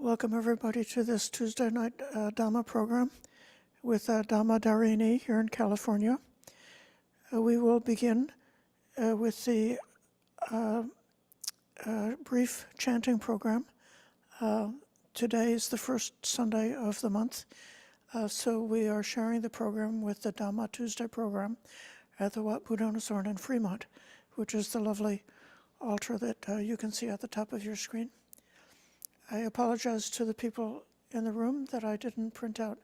Welcome everybody to this Tuesday night Dhamma program with Dhamma Dharini here in California. We will begin with the brief chanting program. Today is the first Sunday of the month, so we are sharing the program with the Dhamma Tuesday program at the Wat Buddhist in Fremont, which is the lovely altar that you can see at the top of your screen. I apologize to the people in the room that I didn't print out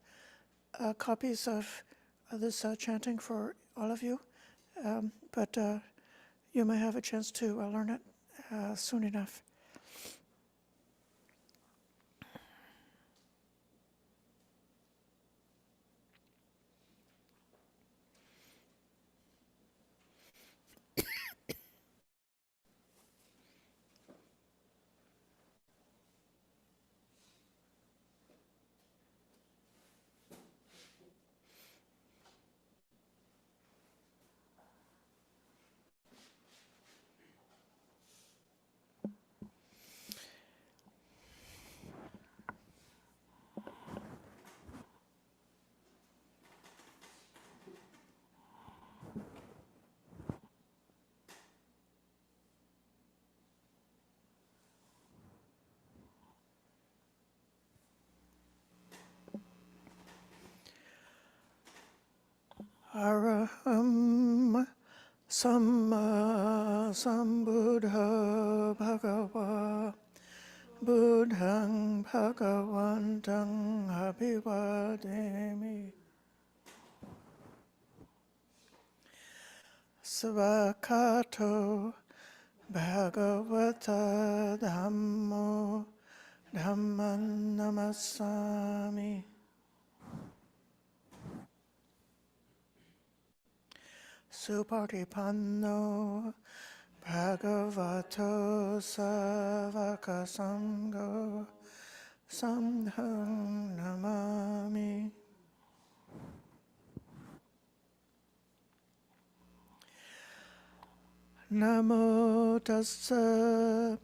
copies of this chanting for all of you, but you may have a chance to learn it soon enough. Araham Samma Sambuddha Bhagava Buddhang Bhagavantang Abhivademi Svakato Bhagavata Dhammo Dhamman Namasami Supatipanno Bhagavato Savaka Sangho Samdhang Namami. Namo tassa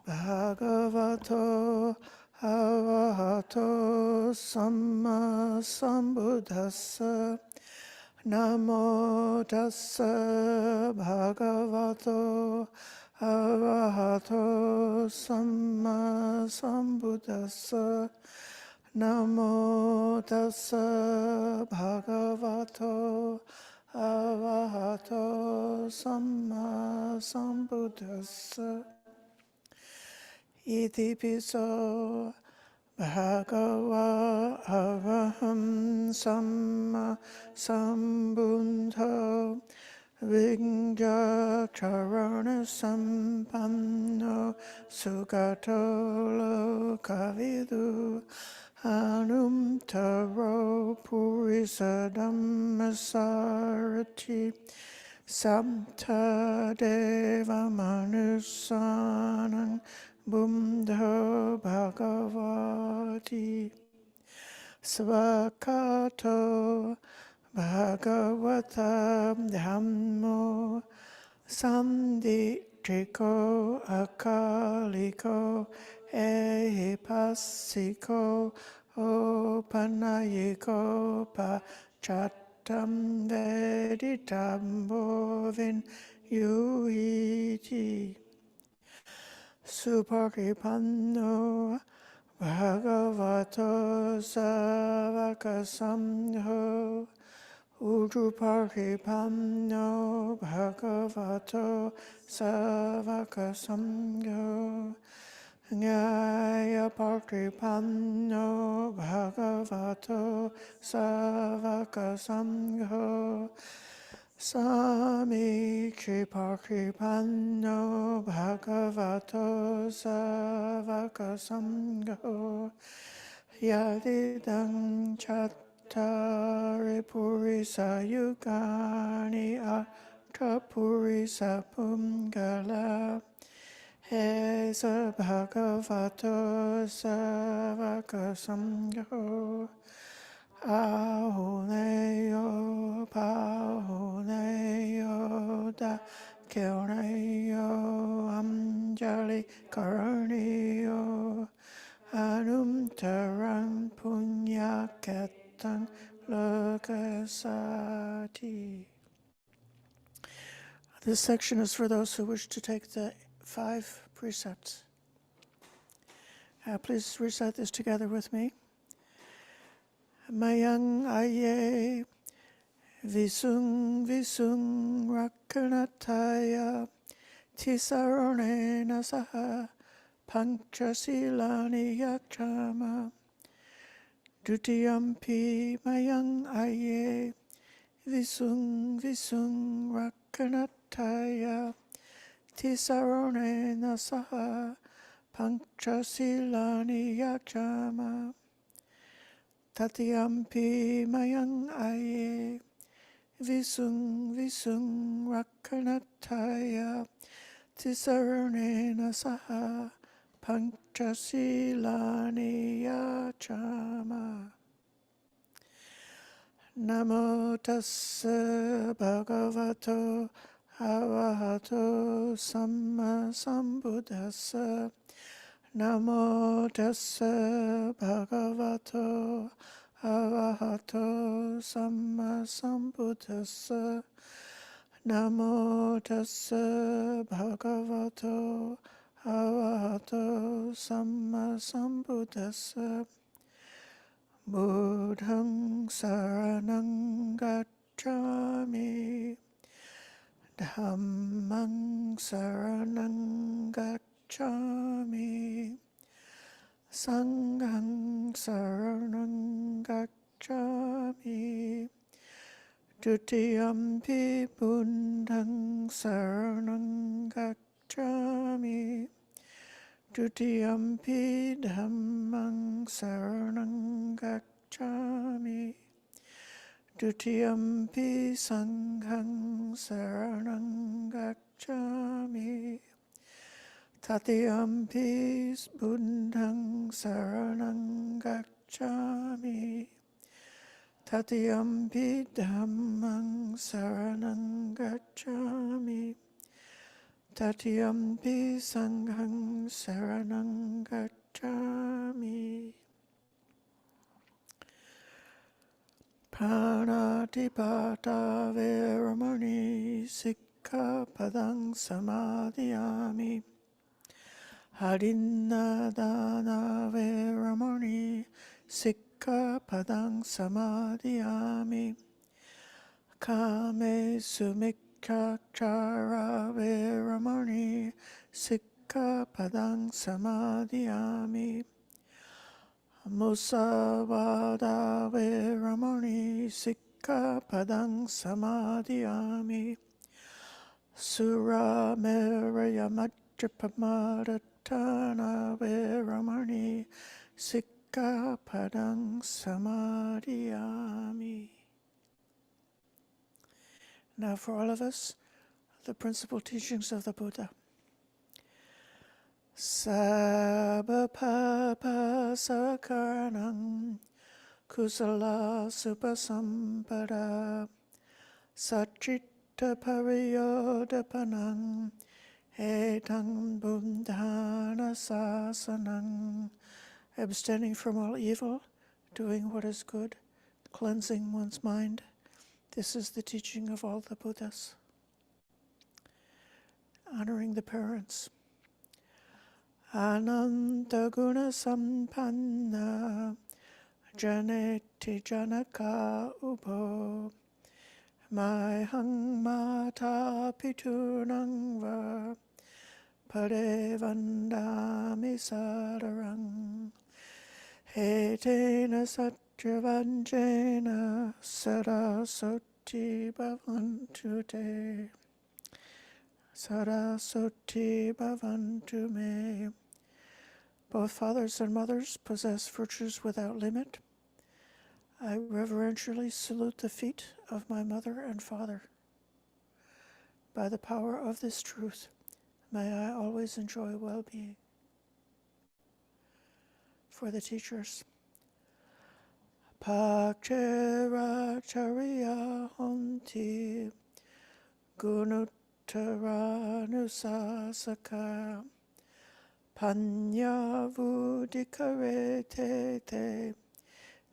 Bhagavato Arahato Samma Sambuddhassa. Namo tassa Bhagavato Arahato Samma Sambuddhassa. Namo tassa Bhagavato Arahato Samma Sambuddhassa. Iti piso Bhagava Araham Samma Sambuddho Vijñacharana Sampanno Sugato Lokavidu Anumtaro Purisa Dhammasarati Sabta Deva Manusanang Buddho Bhagavati Svakato Bhagavata Dhammo Samditiko Akaliko Ehipassiko Opanayiko Pachatam Veditam Bovin Yuhiti Suparipanno Bhagavato Savaka Samho Ujuparipanno Bhagavato Savaka Samho Nyayaparipanno Bhagavato Savaka Samho Samikripakipanno Bhagavato Savaka Sangho Yadidang Chattari Purisa Yugani Atta Purisa Pumgala Esa Bhagavato Savaka Sangho Ahuneyo Pahuneyo Da Kyoneyo Amjali Karaniyo Anumtaran punyakatan lokasati. This section is for those who wish to take the 5 precepts. Please recite this together with me. Mayang Ayya Visung Visung Rakanataya Tisarone Nasaha Panchasilani Yakchama Dutiyampi Mayang Ayya Visung Visung Rakanataya Tisarone Nasaha Panchasilani Yakchama Tatiyampi Mayang Ayya Visung Visung Rakanataya Tisarone Nasaha Panchasilani Yachama. Namo tassa bhagavato arahato samma sambuddhassa. Namo tassa bhagavato arahato samma sambuddhassa. Namo tassa bhagavato arahato samma sambuddhassa. Buddhang saranang gacchami. Dhammang saranang gacchami. Sanghang saranang gacchami. Dutiyampi buddhang saranang gacchami. Dutiyampi dhammang saranang gacchami. Dutiyampi sanghang saranang gacchami. Tatiyampi buddhang saranang gacchami. Tatiyampi dhammang saranang gacchami. Tatiyampi sanghang saranang gacchami. Pranatipata veramani sikkhapadang samadhiyami. Harinadana veramani sikkhapadang samadhiyami. Kame sumikkhachara veramani sikkhapadang samadhiyami. Musavada veramani sikkhapadang samadhiyami. Surameraya majjhapamadhatthana veramani sikkhapadang samadhiyami. Now for all of us, the principal teachings of the Buddha. Sabba papa sakaranam kusala supasampada sachitta pariyodapanam etang buddhana sasanam. Abstaining from all evil, doing what is good, cleansing one's mind. This is the teaching of all the Buddhas. Honoring the parents. Ananta guna sampanna janeti janaka ubo maihang mata pitunang va padevandami sadarang hetena satyavanjena sarasoti bhavantu te sarasoti bhavantu me. Both fathers and mothers possess virtues without limit. I reverentially salute the feet of my mother and father. By the power of this truth, may I always enjoy well-being. For the teachers, Pakcheracharya honti Gunuttaranusasaka Panya vudikare te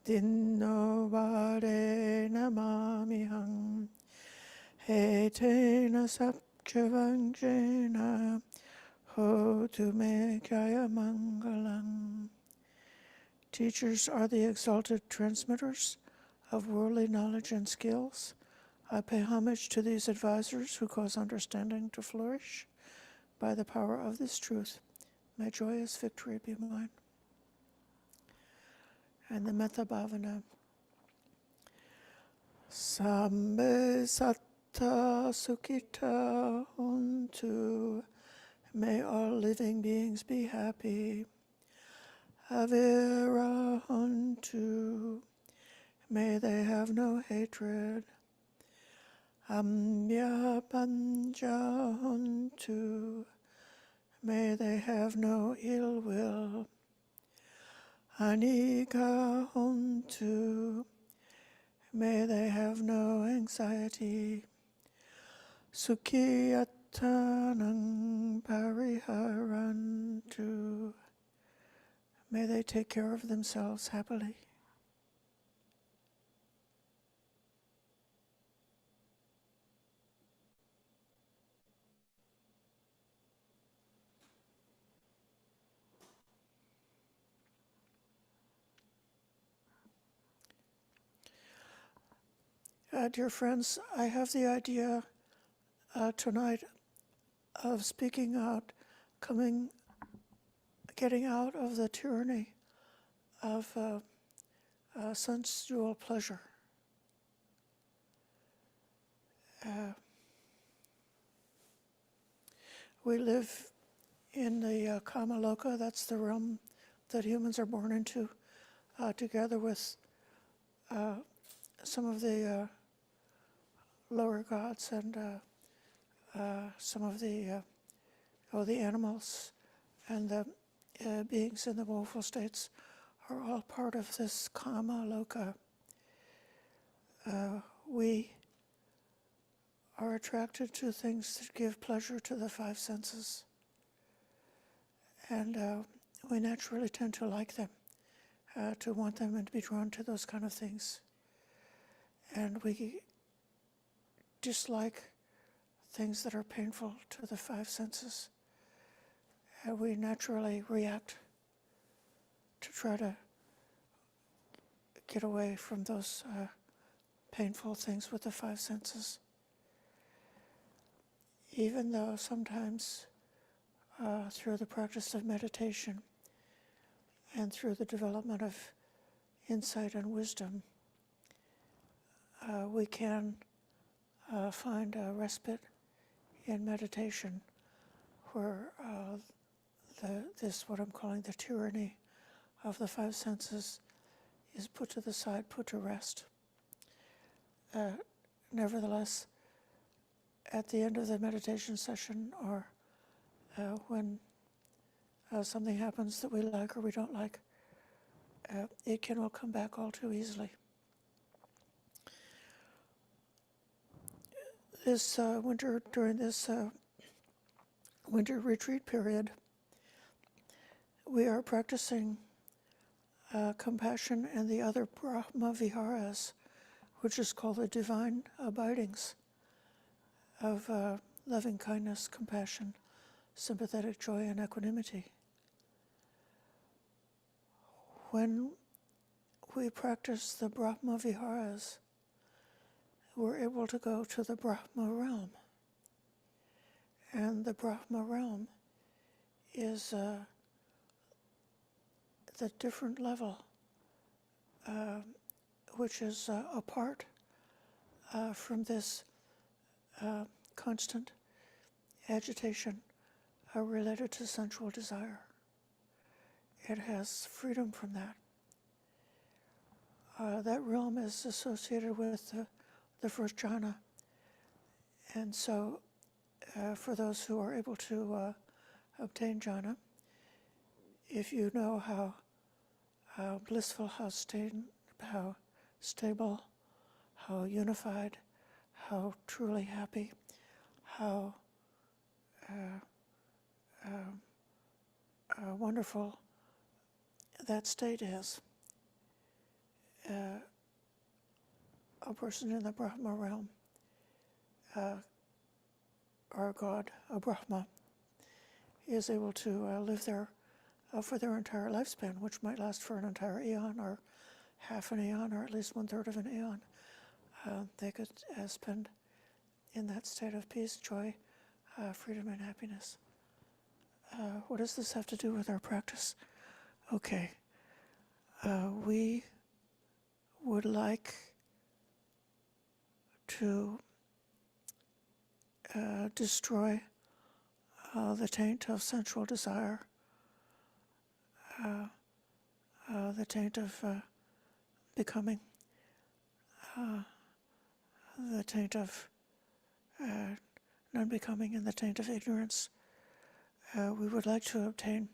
dinno vare namamiham hetena sapchavangjena hotu me jaya mangalam. Teachers are the exalted transmitters of worldly knowledge and skills. I pay homage to these advisors who cause understanding to flourish. By the power of this truth, may joyous victory be mine. And the Metta Bhavana. Sambe Satta Sukhita Huntu. May all living beings be happy. Avira Huntu. May they have no hatred. Amya Panja Huntu. May they have no ill will. Anika Huntu. May they have no anxiety. Sukhiyatanang Pariharantu. May they take care of themselves happily. Dear friends, I have the idea tonight of speaking out, getting out of the tyranny of sensual pleasure. We live in the Kama Loka, that's the realm that humans are born into, together with some of the lower gods and some of the animals and the beings in the woeful states are all part of this Kama Loka. We are attracted to things that give pleasure to the five senses, and we naturally tend to like them, to want them and to be drawn to those kind of things. And we dislike things that are painful to the five senses. And we naturally react to try to get away from those painful things with the five senses. Even though sometimes through the practice of meditation and through the development of insight and wisdom, we can find a respite in meditation where this, what I'm calling the tyranny of the five senses, is put to the side, put to rest. Nevertheless, at the end of the meditation session, or when something happens that we like or we don't like, it can all come back all too easily. This winter, during this winter retreat period, we are practicing compassion and the other Brahma viharas, which is called the divine abidings of loving kindness, compassion, sympathetic joy, and equanimity. When we practice the Brahma viharas, we're able to go to the Brahma realm. And the Brahma realm is the different level which is apart from this constant agitation related to sensual desire. It has freedom from that. That realm is associated with the first jhana. And so for those who are able to obtain jhana, if you know how blissful, how stable, how unified, how truly happy, how wonderful that state is. A person in the Brahma realm, or God, a Brahma, is able to live there for their entire lifespan, which might last for an entire aeon, or half an aeon, or at least 1/3 of an aeon. They could spend in that state of peace, joy, freedom, and happiness. What does this have to do with our practice? Okay. We would like to destroy the taint of sensual desire, the taint of becoming, the taint of non-becoming, and the taint of ignorance. We would like to obtain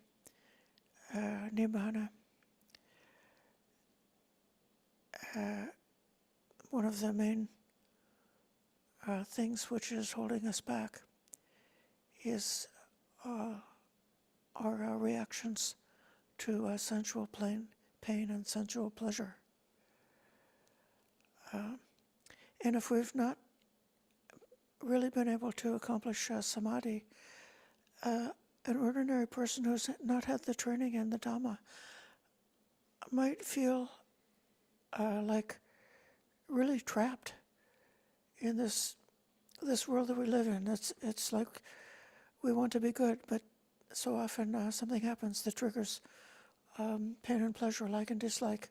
nibbana. One of the main things which is holding us back is our reactions to sensual pain and sensual pleasure. And if we've not really been able to accomplish samadhi, an ordinary person who's not had the training in the Dhamma might feel like really trapped in this world that we live in. It's like we want to be good, but so often something happens that triggers pain and pleasure, like and dislike,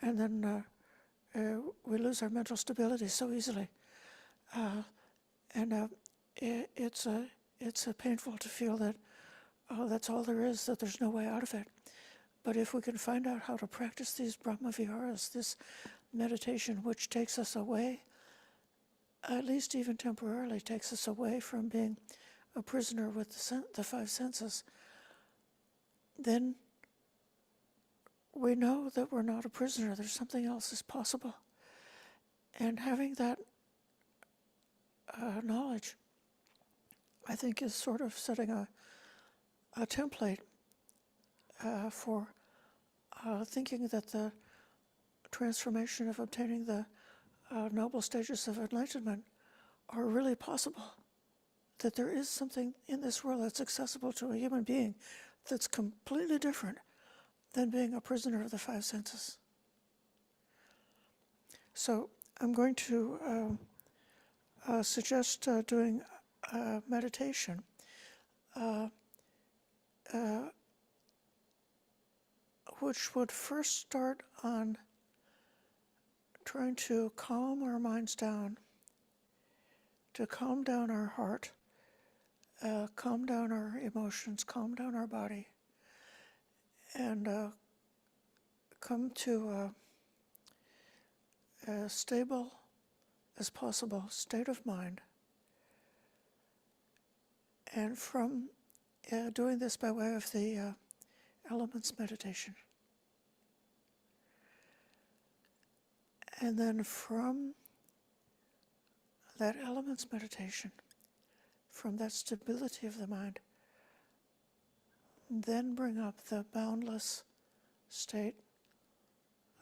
and then we lose our mental stability so easily. It's painful to feel that, that's all there is, that there's no way out of it. But if we can find out how to practice these Brahma Viharas, this meditation which takes us away, at least even temporarily takes us away from being a prisoner with the five senses, then we know that we're not a prisoner. There's something else is possible. And having that knowledge, I think, is sort of setting a template for thinking that the transformation of obtaining the noble stages of enlightenment are really possible. That there is something in this world that's accessible to a human being that's completely different than being a prisoner of the five senses. So I'm going to suggest doing meditation which would first start on trying to calm our minds down, to calm down our heart, calm down our emotions, calm down our body, and come to a stable as possible state of mind. And from doing this by way of the elements meditation. And then from that elements meditation, from that stability of the mind, then bring up the boundless state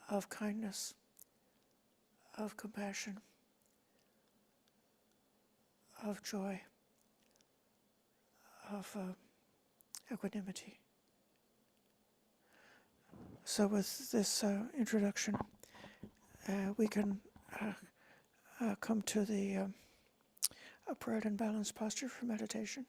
of kindness, of compassion, of joy, of equanimity. So with this introduction, we can come to the upright and balanced posture for meditation.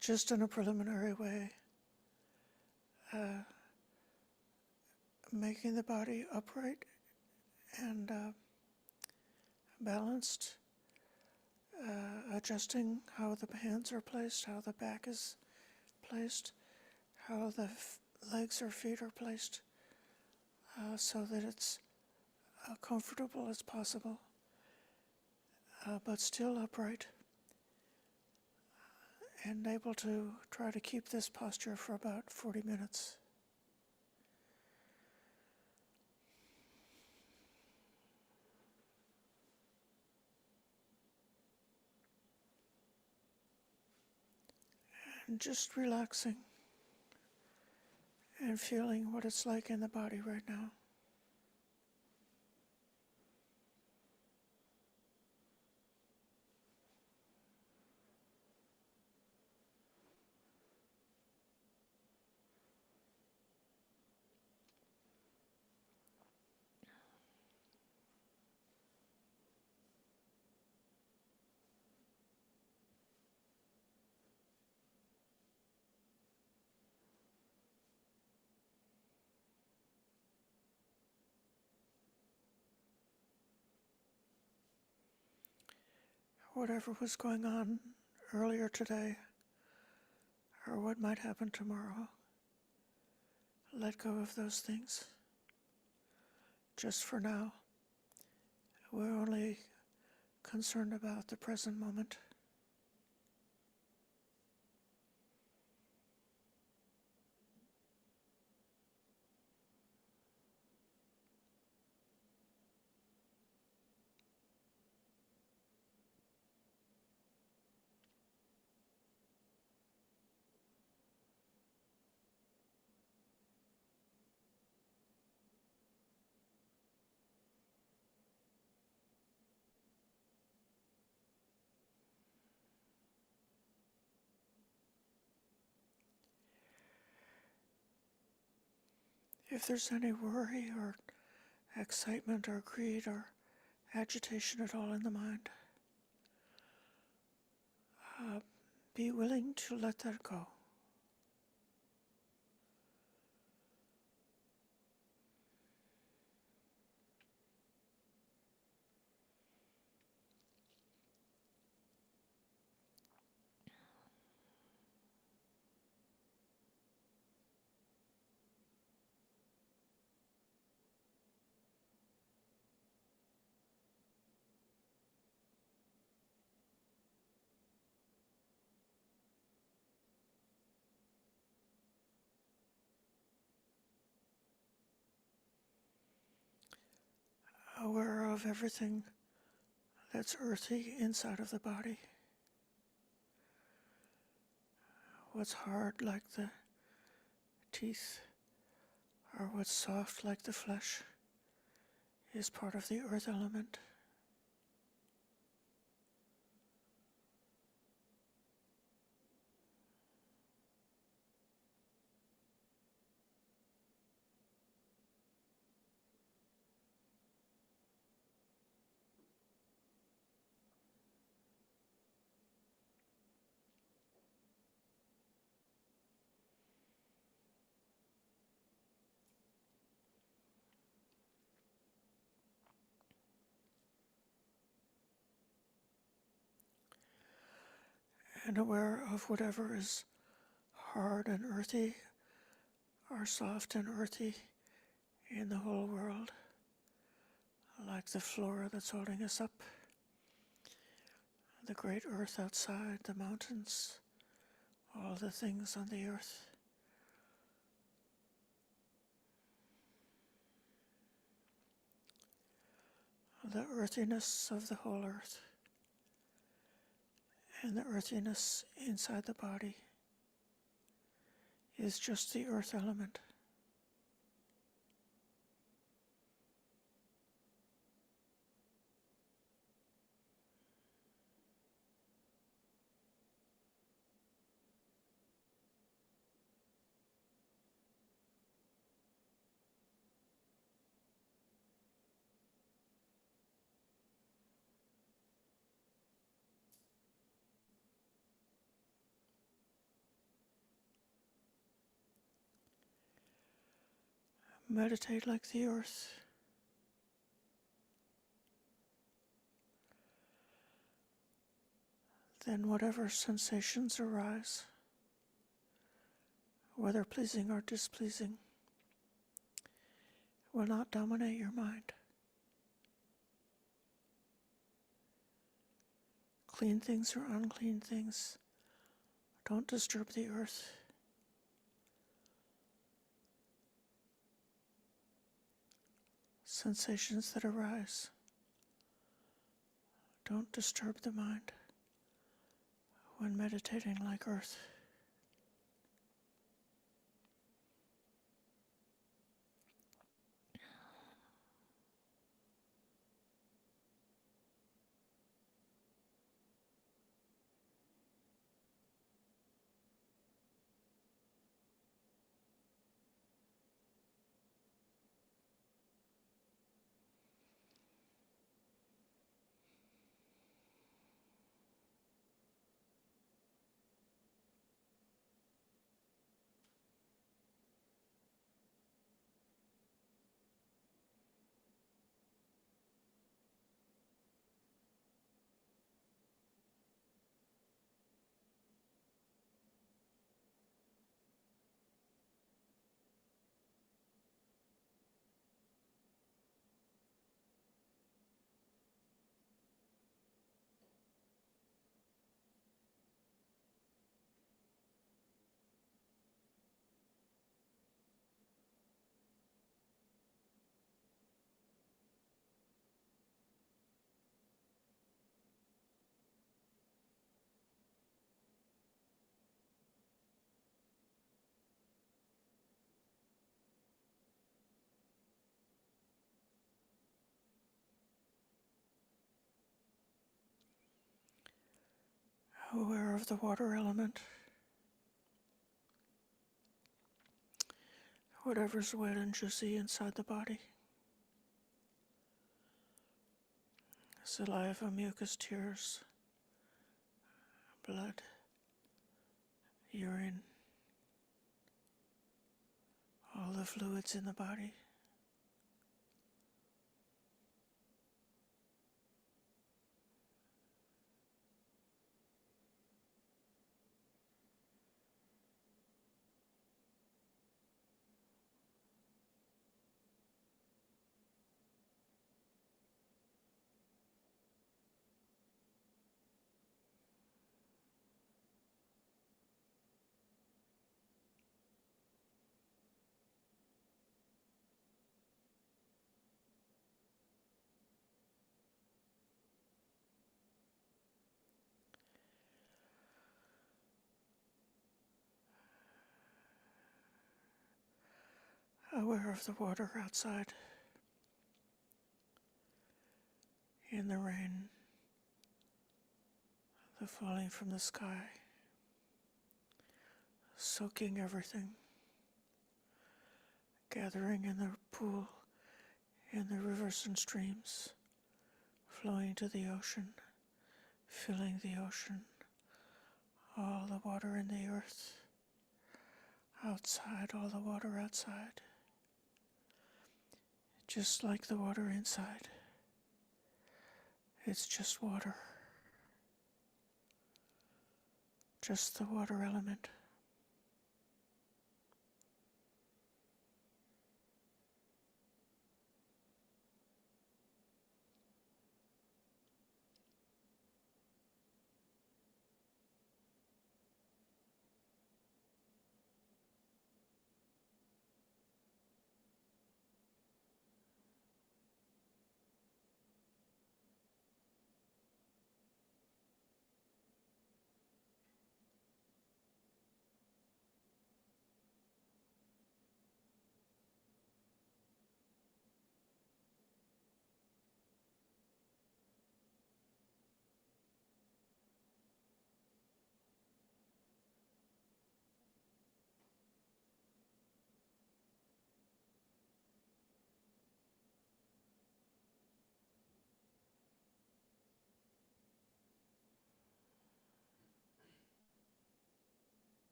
Just in a preliminary way, making the body upright and balanced, adjusting how the hands are placed, how the back is placed, how legs or feet are placed so that it's comfortable as possible, but still upright, and able to try to keep this posture for about 40 minutes. And just relaxing and feeling what it's like in the body right now. Whatever was going on earlier today, or what might happen tomorrow, let go of those things. Just for now, we're only concerned about the present moment. If there's any worry or excitement or greed or agitation at all in the mind, be willing to let that go. Aware of everything that's earthy inside of the body. What's hard like the teeth, or what's soft like the flesh, is part of the earth element. And aware of whatever is hard and earthy, or soft and earthy in the whole world, like the floor that's holding us up, the great earth outside, the mountains, all the things on the earth. The earthiness of the whole earth, and the earthiness inside the body is just the earth element. Meditate like the earth. Then whatever sensations arise, whether pleasing or displeasing, will not dominate your mind. Clean things or unclean things don't disturb the earth. Sensations that arise don't disturb the mind when meditating like earth. Aware of the water element, whatever's wet and juicy inside the body. Saliva, mucus, tears, blood, urine, all the fluids in the body. Aware of the water outside, in the rain, the falling from the sky, soaking everything, gathering in the pool, in the rivers and streams, flowing to the ocean, filling the ocean, all the water in the earth, outside, all the water outside, just like the water inside. It's just water, just the water element.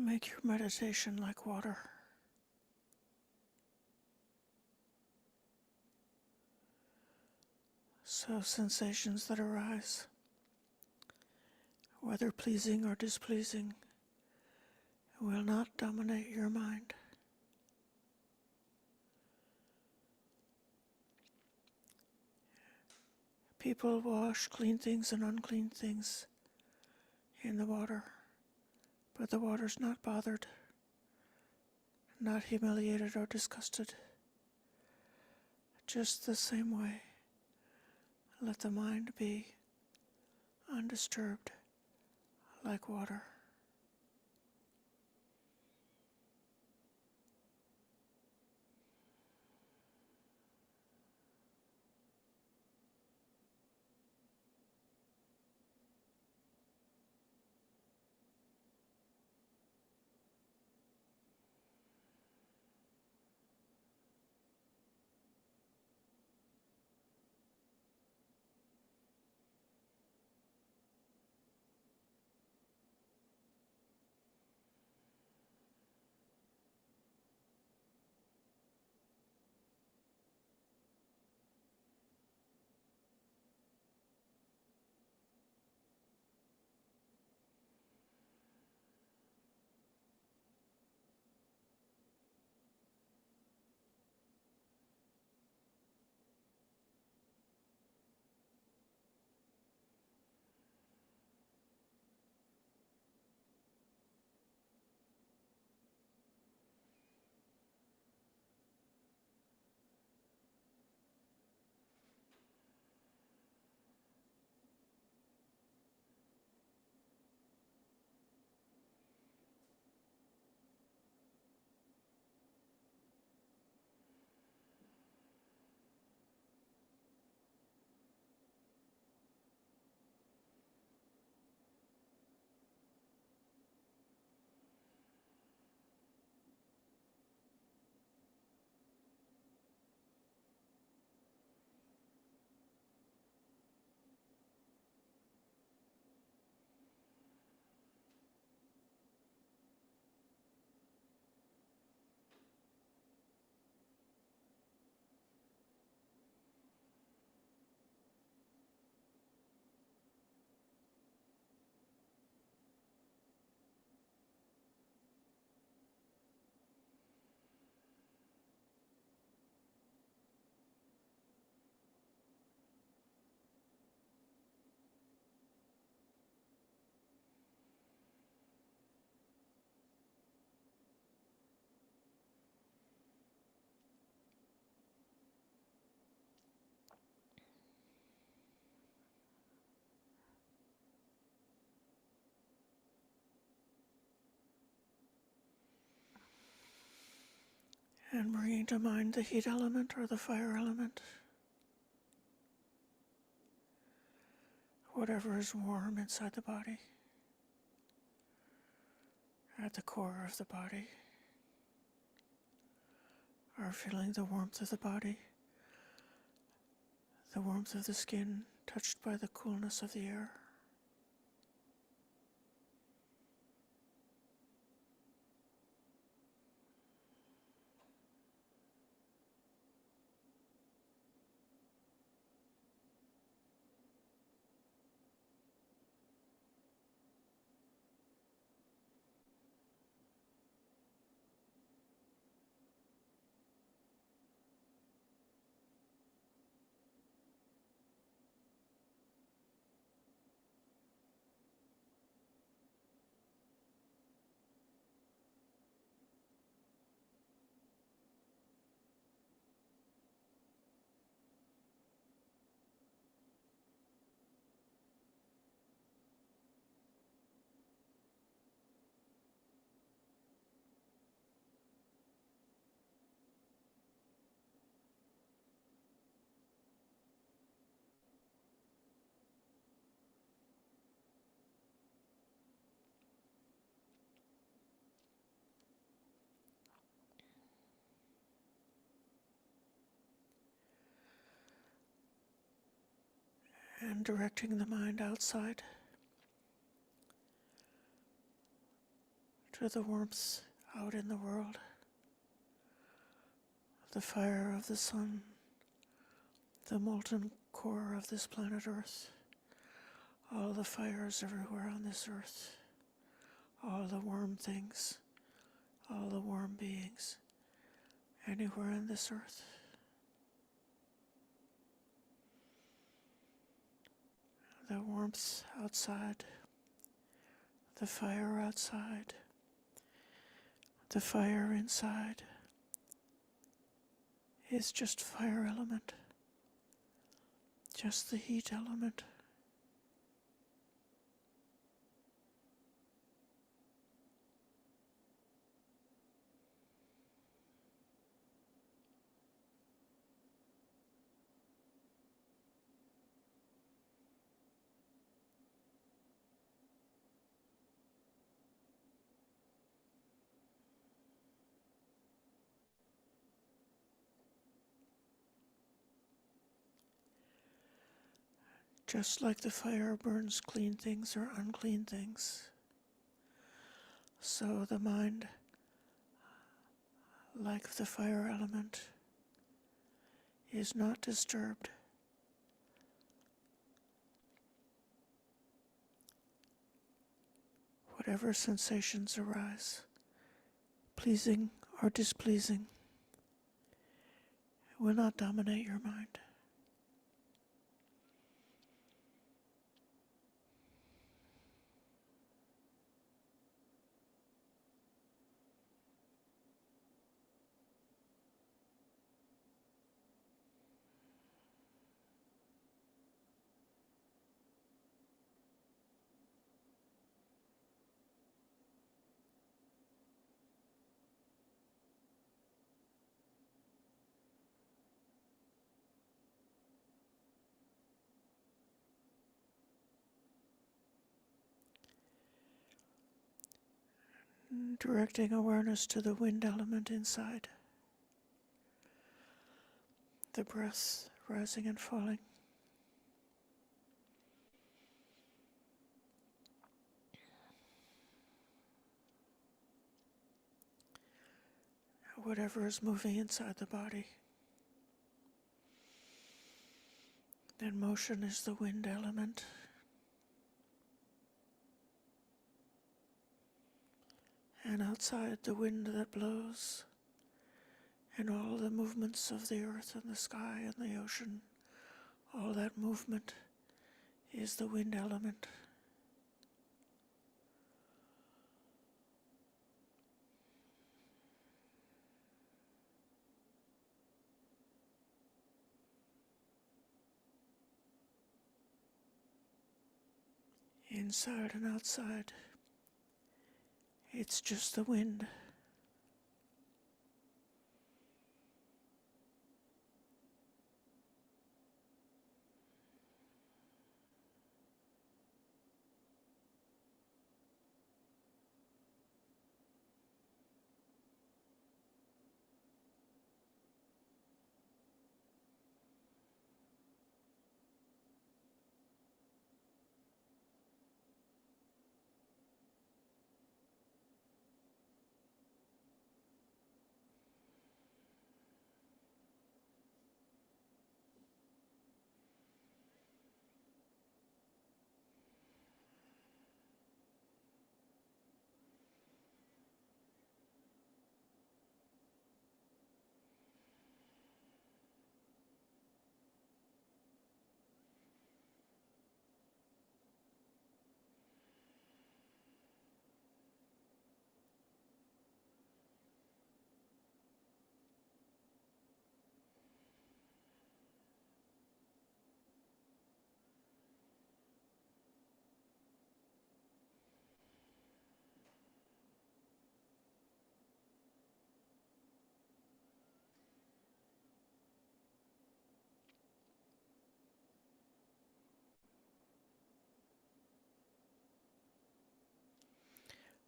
Make your meditation like water. So sensations that arise, whether pleasing or displeasing, will not dominate your mind. People wash clean things and unclean things in the water, but the water's not bothered, not humiliated or disgusted. Just the same way, let the mind be undisturbed like water. And bringing to mind the heat element or the fire element, whatever is warm inside the body, at the core of the body, or feeling the warmth of the body, the warmth of the skin touched by the coolness of the air. And directing the mind outside to the warmth out in the world, the fire of the sun, the molten core of this planet Earth, all the fires everywhere on this earth, all the warm things, all the warm beings, anywhere on this earth. The warmth outside, the fire outside, the fire inside is just fire element, just the heat element. Just like the fire burns clean things or unclean things, so the mind, like the fire element, is not disturbed. Whatever sensations arise, pleasing or displeasing, will not dominate your mind. Directing awareness to the wind element inside, the breath rising and falling. Whatever is moving inside the body. And motion is the wind element. And outside, the wind that blows, and all the movements of the earth and the sky and the ocean, all that movement is the wind element. Inside and outside, it's just the wind.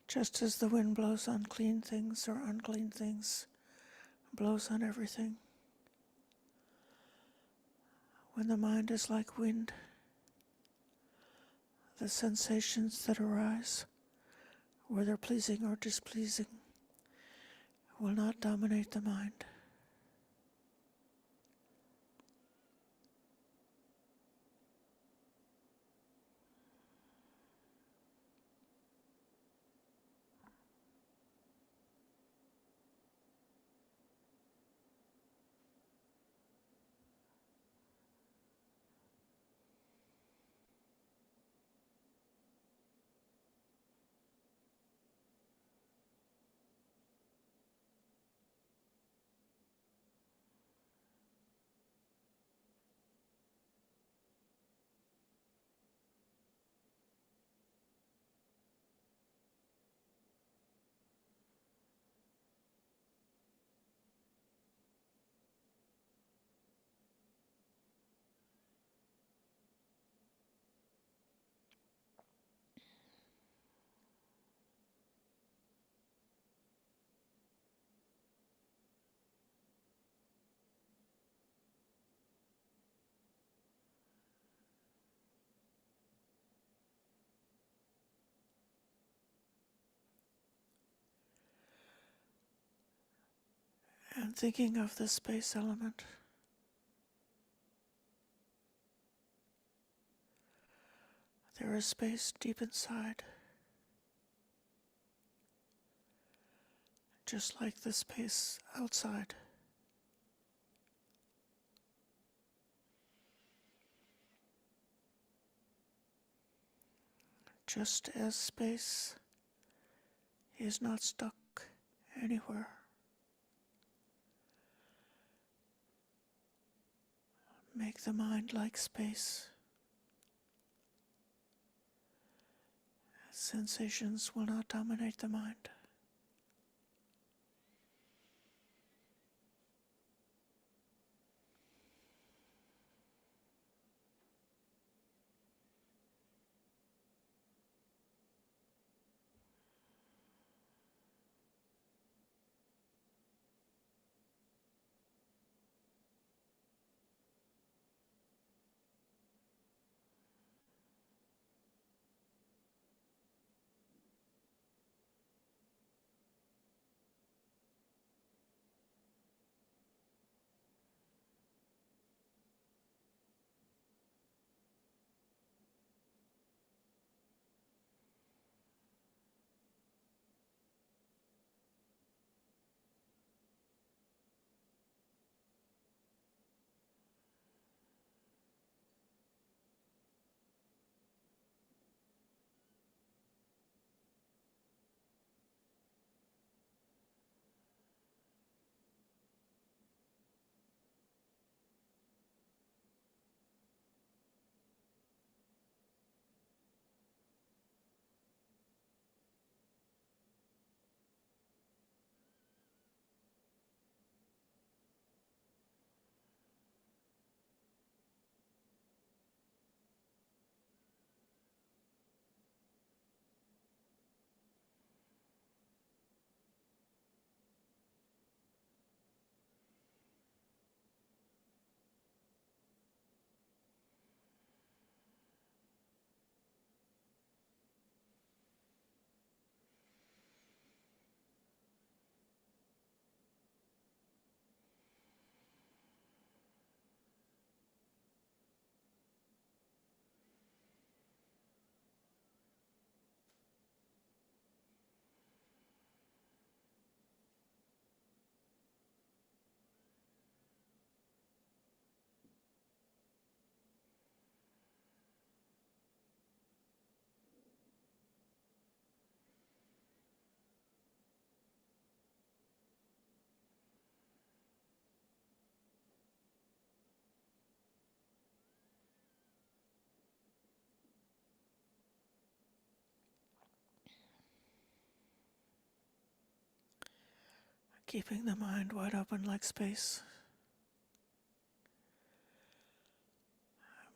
Just as the wind blows on clean things or unclean things, blows on everything. When the mind is like wind, the sensations that arise whether pleasing or displeasing, will not dominate the mind. And thinking of the space element, there is space deep inside, just like the space outside. Just as space is not stuck anywhere, make the mind like space. Sensations will not dominate the mind. Keeping the mind wide open like space.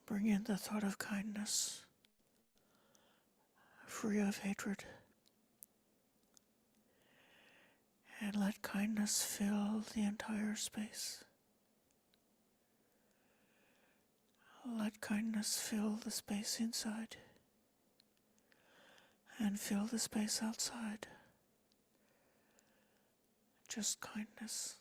Bring in the thought of kindness, free of hatred, and let kindness fill the entire space. Let kindness fill the space inside And feel the space outside. Just kindness.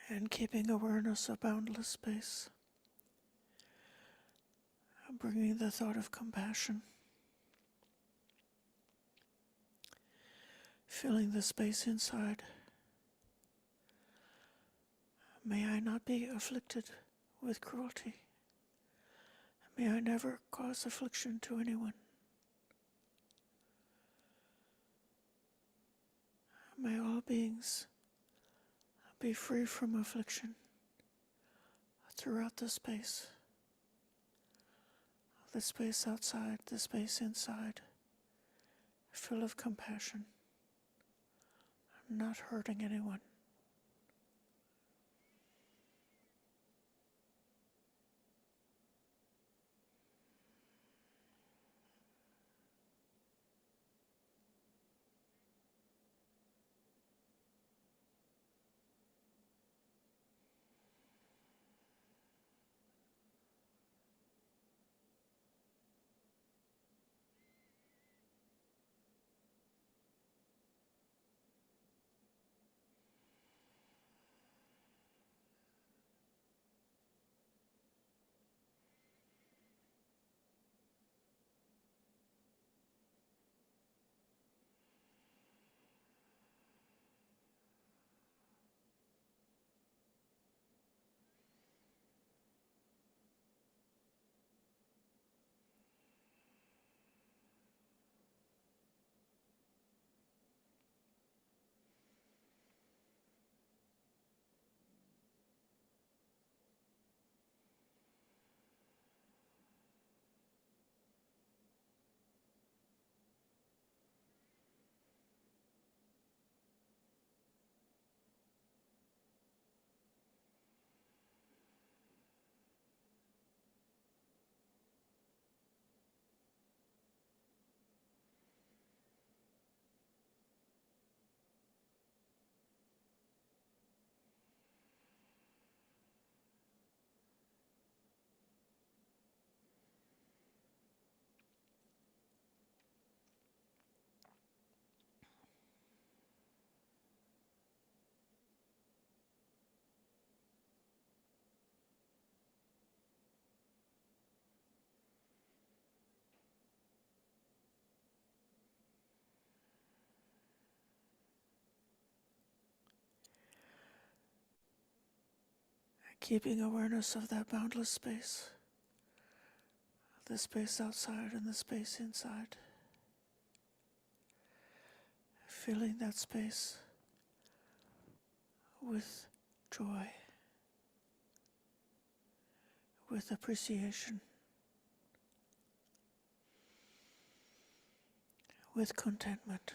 And keeping awareness of boundless space. Bringing the thought of compassion. Filling the space inside. May I not be afflicted with cruelty. May I never cause affliction to anyone. May all beings be free from affliction throughout the space outside, the space inside, full of compassion, not hurting anyone. Keeping awareness of that boundless space, the space outside and the space inside. Filling that space with joy, with appreciation, with contentment.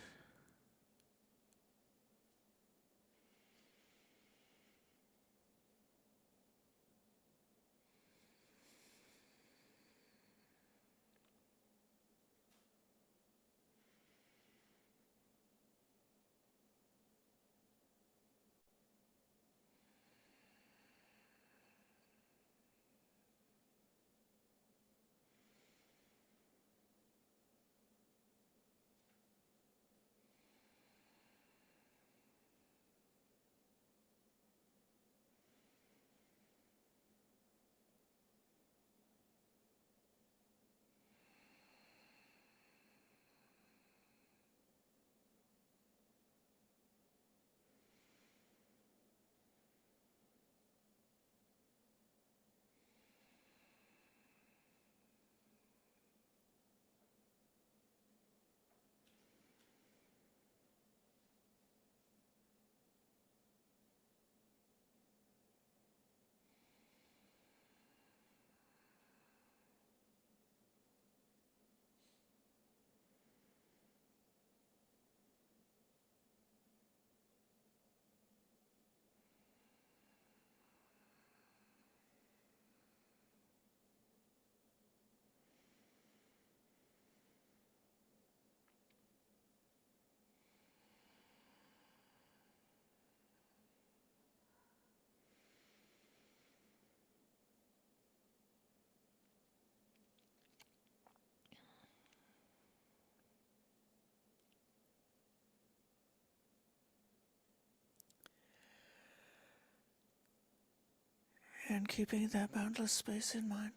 And keeping that boundless space in mind,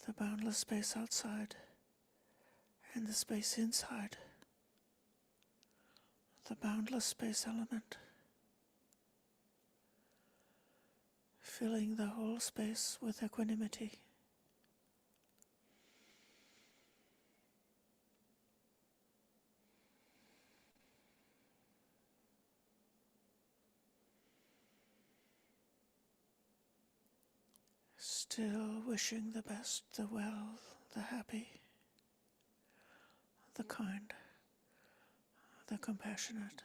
the boundless space outside and the space inside, the boundless space element, filling the whole space with equanimity. Still wishing the best, the well, the happy, the kind, the compassionate,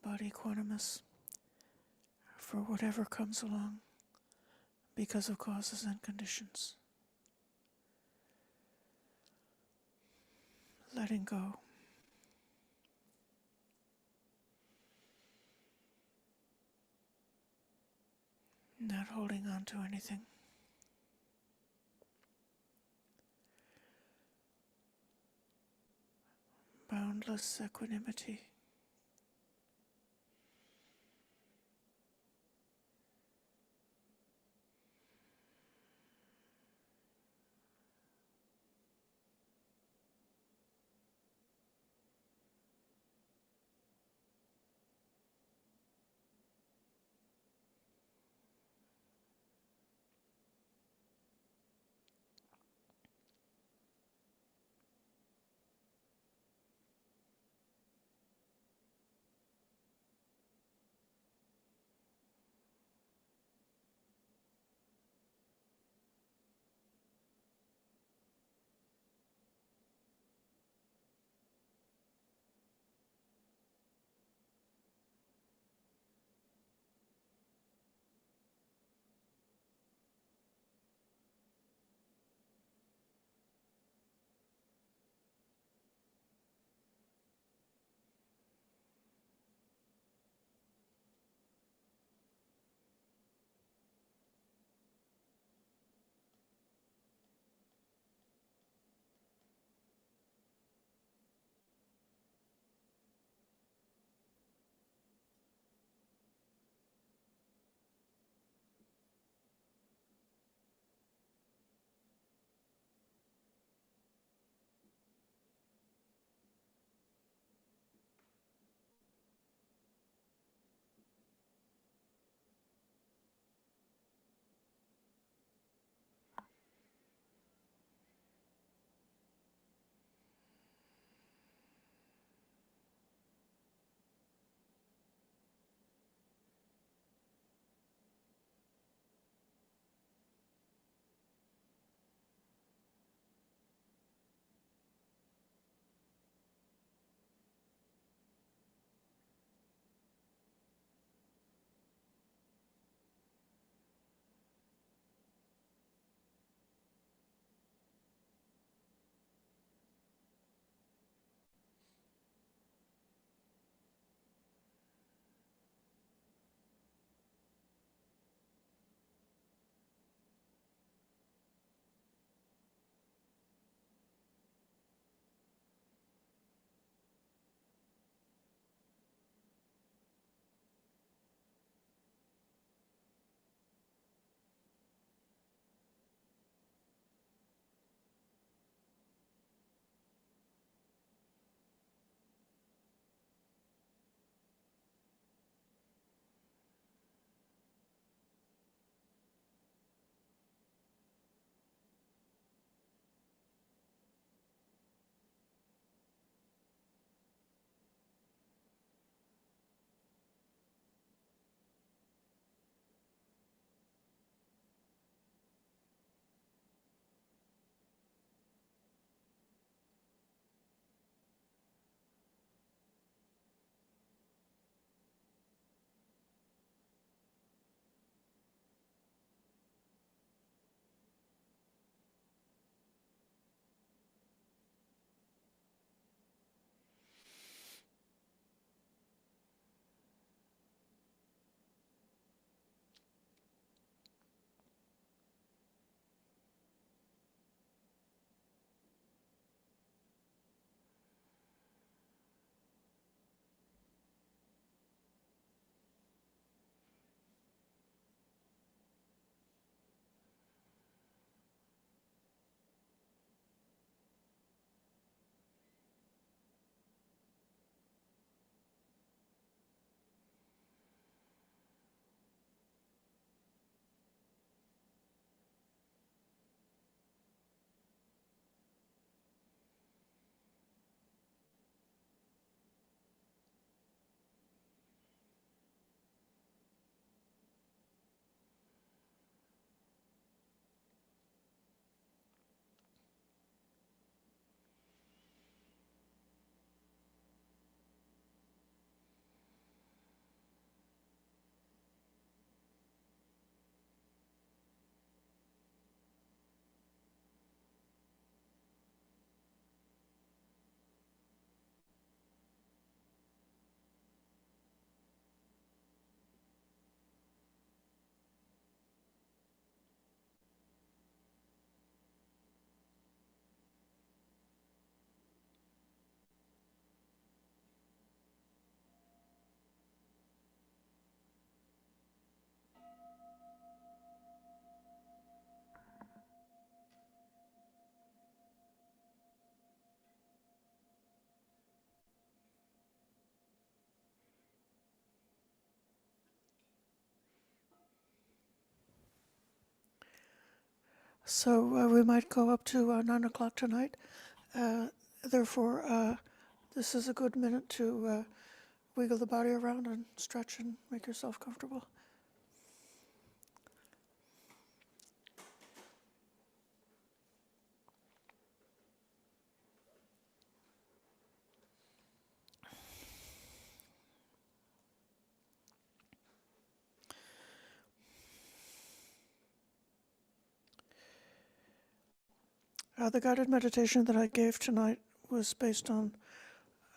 but equanimous for whatever comes along because of causes and conditions. Letting go. Not holding on to anything. Boundless equanimity. So we might go up to 9 o'clock tonight. Therefore, this is a good minute to wiggle the body around and stretch and make yourself comfortable. The guided meditation that I gave tonight was based on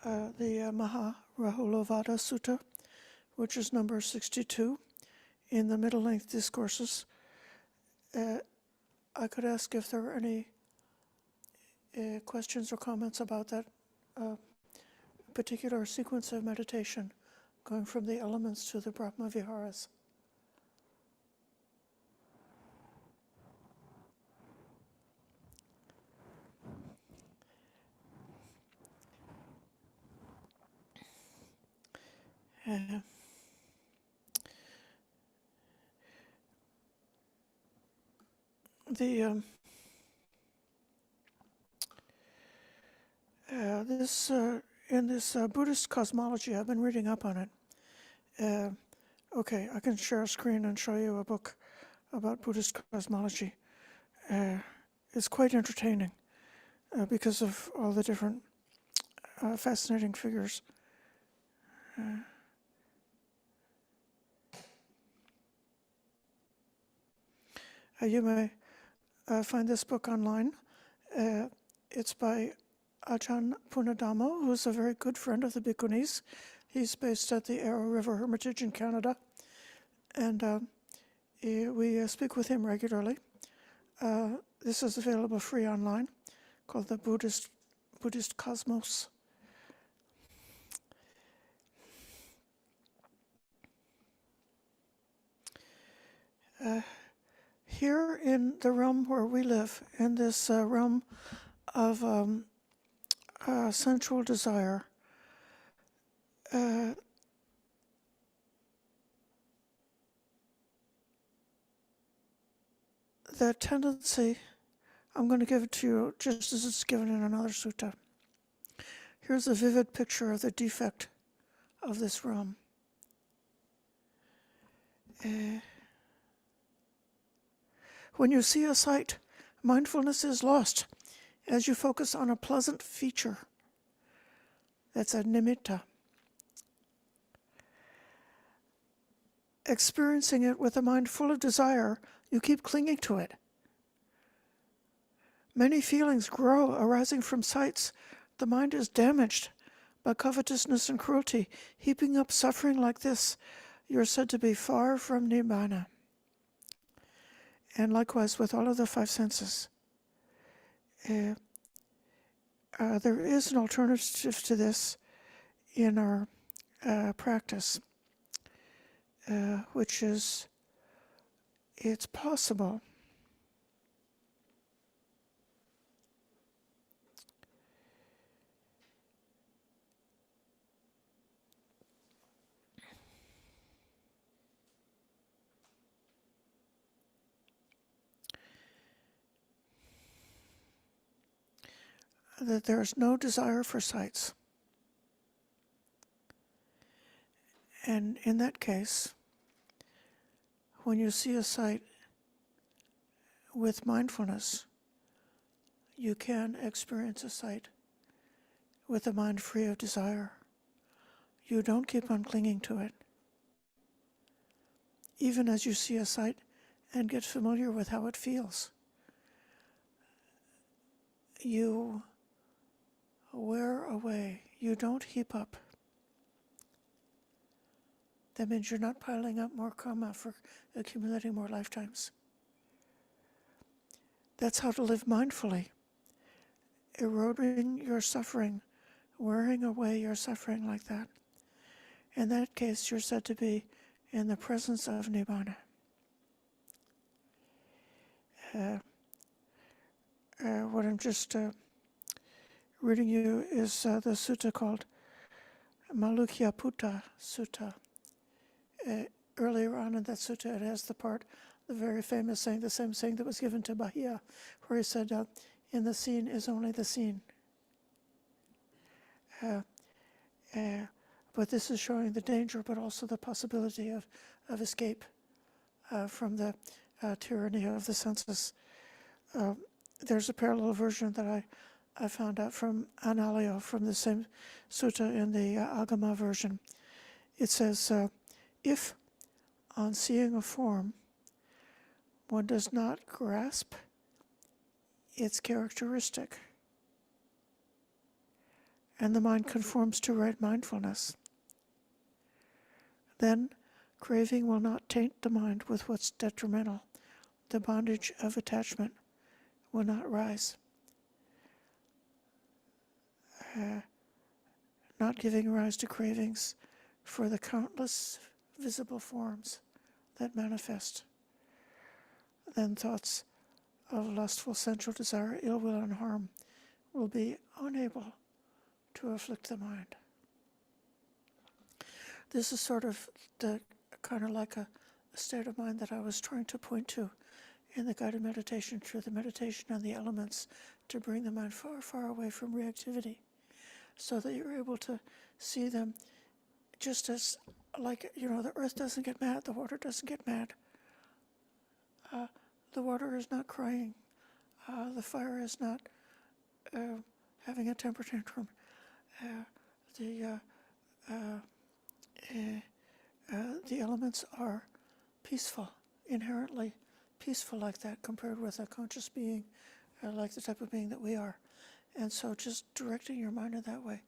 the Maharahulovada Sutta, which is number 62 in the Middle Length Discourses. I could ask if there are any questions or comments about that particular sequence of meditation, going from the elements to the Brahma Viharas. In this Buddhist cosmology, I've been reading up on it. Okay, I can share a screen and show you a book about Buddhist cosmology. It's quite entertaining because of all the different fascinating figures. You may find this book online. It's by Ajahn Punadhammo, who's a very good friend of the Bhikkhunis. He's based at the Arrow River Hermitage in Canada, and we speak with him regularly. This is available free online, called the Buddhist Cosmos. Here in the realm where we live, in this realm of sensual desire, the tendency, I'm going to give it to you just as it's given in another sutta. Here's a vivid picture of the defect of this realm. When you see a sight, mindfulness is lost as you focus on a pleasant feature. That's a nimitta. Experiencing it with a mind full of desire, you keep clinging to it. Many feelings grow arising from sights. The mind is damaged by covetousness and cruelty. Heaping up suffering like this, you're said to be far from nibbana. And likewise with all of the five senses. There is an alternative to this in our practice, which is, it's possible that there is no desire for sights. And in that case, when you see a sight with mindfulness, you can experience a sight with a mind free of desire. You don't keep on clinging to it. Even as you see a sight and get familiar with how it feels, you wear away. You don't heap up. That means you're not piling up more karma for accumulating more lifetimes. That's how to live mindfully. Eroding your suffering, wearing away your suffering like that. In that case, you're said to be in the presence of nibbana. What I'm just reading you is the sutta called Malukyaputta Sutta. Earlier on in that sutta, it has the part, the very famous saying, the same saying that was given to Bahia, where he said, in the seen is only the seen. But this is showing the danger, but also the possibility of escape from the tyranny of the senses. There's a parallel version that I found out from Analio, from the same sutta in the Agama version. It says, if on seeing a form, one does not grasp its characteristic, and the mind conforms to right mindfulness, then craving will not taint the mind with what's detrimental. The bondage of attachment will not rise. Not giving rise to cravings for the countless visible forms that manifest. Then thoughts of lustful sensual desire, ill will, and harm will be unable to afflict the mind. This is sort of the kind of like a state of mind that I was trying to point to in the guided meditation, through the meditation on the elements, to bring the mind far, far away from reactivity, so that you're able to see them just as, like, the earth doesn't get mad, the water doesn't get mad. The water is not crying. The fire is not having a temper tantrum. The elements are peaceful, inherently peaceful like that, compared with a conscious being, like the type of being that we are. And so just directing your mind in that way,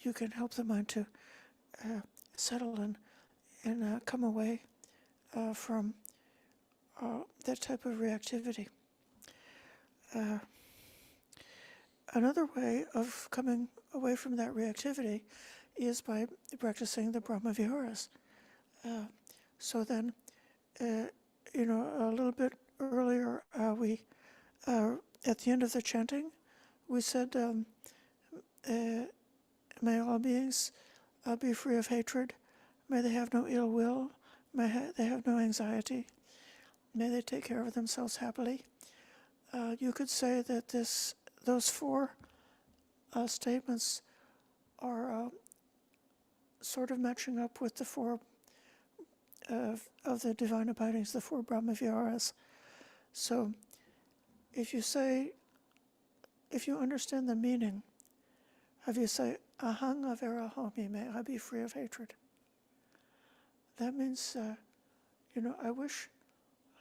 you can help the mind to settle and come away from that type of reactivity. Another way of coming away from that reactivity is by practicing the Brahma Viharas. So then, a little bit earlier, we at the end of the chanting, we said, may all beings be free of hatred. May they have no ill will. May they have no anxiety. May they take care of themselves happily. You could say that those four statements are sort of matching up with the four of the divine abidings, the four Brahma Viharas. So if you understand the meaning, if you say, ahang averahomi, may I be free of hatred, that means, I wish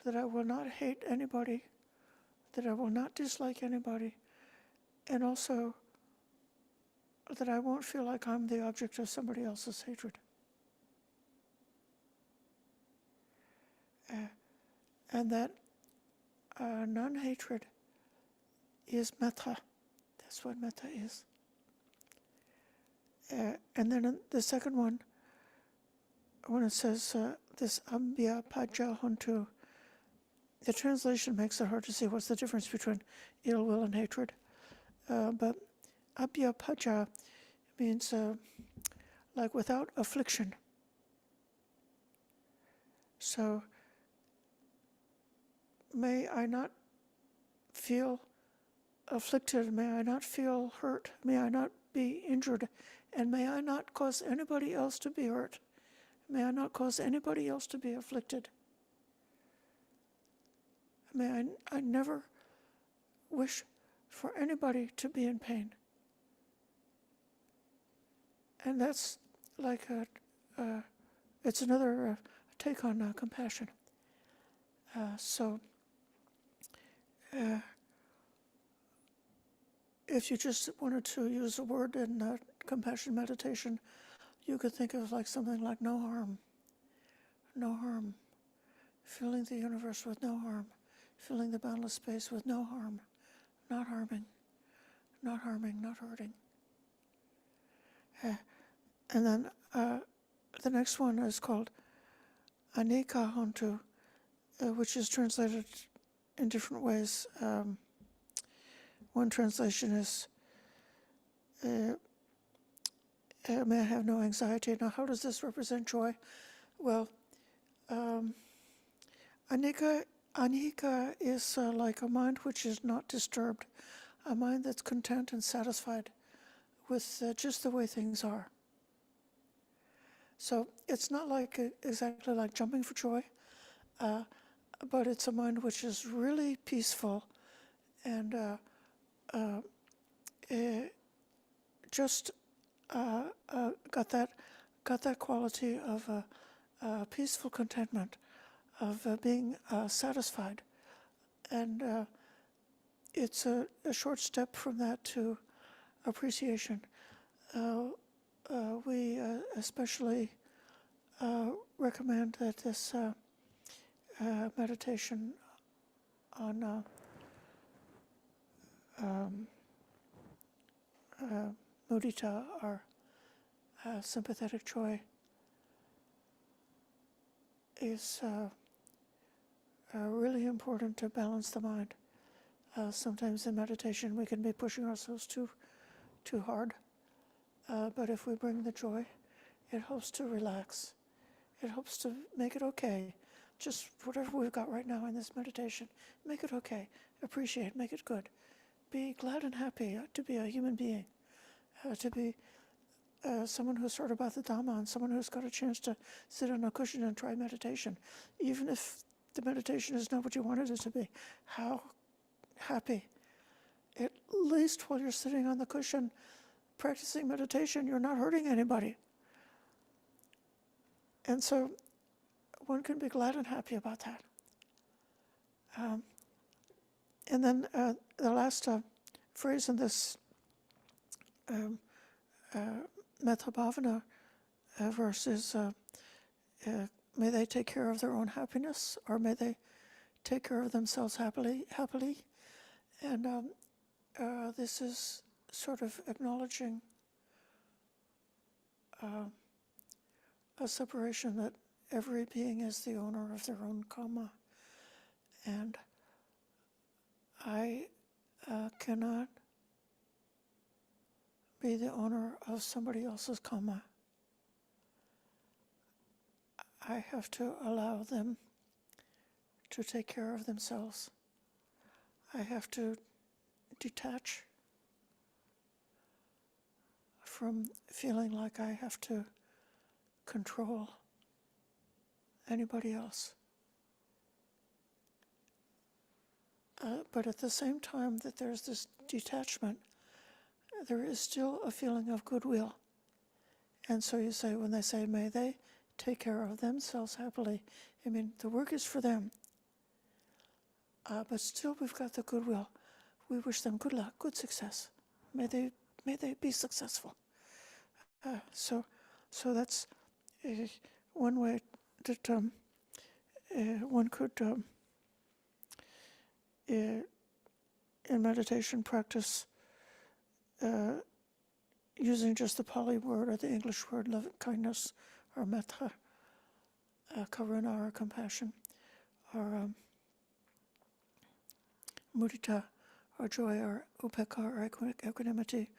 that I will not hate anybody, that I will not dislike anybody, and also that I won't feel like I'm the object of somebody else's hatred. And that non-hatred is metta. That's what metta is. And then the second one, when it says this ambya paja hontu, the translation makes it hard to see what's the difference between ill will and hatred. But ambya paja means like without affliction. So may I not feel afflicted, may I not feel hurt, may I not be injured, and may I not cause anybody else to be hurt. May I not cause anybody else to be afflicted. May I never wish for anybody to be in pain. And that's like it's another take on compassion. If you just wanted to use a word in compassion meditation, you could think of like something like no harm, filling the universe with no harm, filling the boundless space with no harm, not harming, not hurting. And then the next one is called anika hontu, which is translated in different ways. One translation is, may I have no anxiety. Now, how does this represent joy? Well, anika Anika is like a mind which is not disturbed, a mind that's content and satisfied with just the way things are. So it's not like exactly like jumping for joy, but it's a mind which is really peaceful and just got that quality of peaceful contentment, of being satisfied, and it's a short step from that to appreciation. We especially recommend that this meditation on mudita, or sympathetic joy, is really important to balance the mind. Sometimes in meditation we can be pushing ourselves too hard, but if we bring the joy, it helps to relax. It helps to make it okay. Just whatever we've got right now in this meditation, make it okay. Appreciate, make it good. Be glad and happy to be a human being, to be someone who's heard about the Dhamma, and someone who's got a chance to sit on a cushion and try meditation. Even if the meditation is not what you wanted it to be, how happy. At least while you're sitting on the cushion practicing meditation, you're not hurting anybody. And so one can be glad and happy about that. And then the last phrase in this Metta Bhavana verse is, may they take care of their own happiness, or may they take care of themselves happily. And this is sort of acknowledging a separation, that every being is the owner of their own karma. And I cannot be the owner of somebody else's karma. I have to allow them to take care of themselves. I have to detach from feeling like I have to control anybody else. But at the same time that there's this detachment, there is still a feeling of goodwill. And so you say, when they say, may they take care of themselves happily, I mean, the work is for them. But still we've got the goodwill. We wish them good luck, good success. May they be successful. So that's one way that one could, in meditation practice, using just the Pali word or the English word, love, kindness, or metta, karuna, or compassion, or mudita, or joy, or upekkha, or equanimity,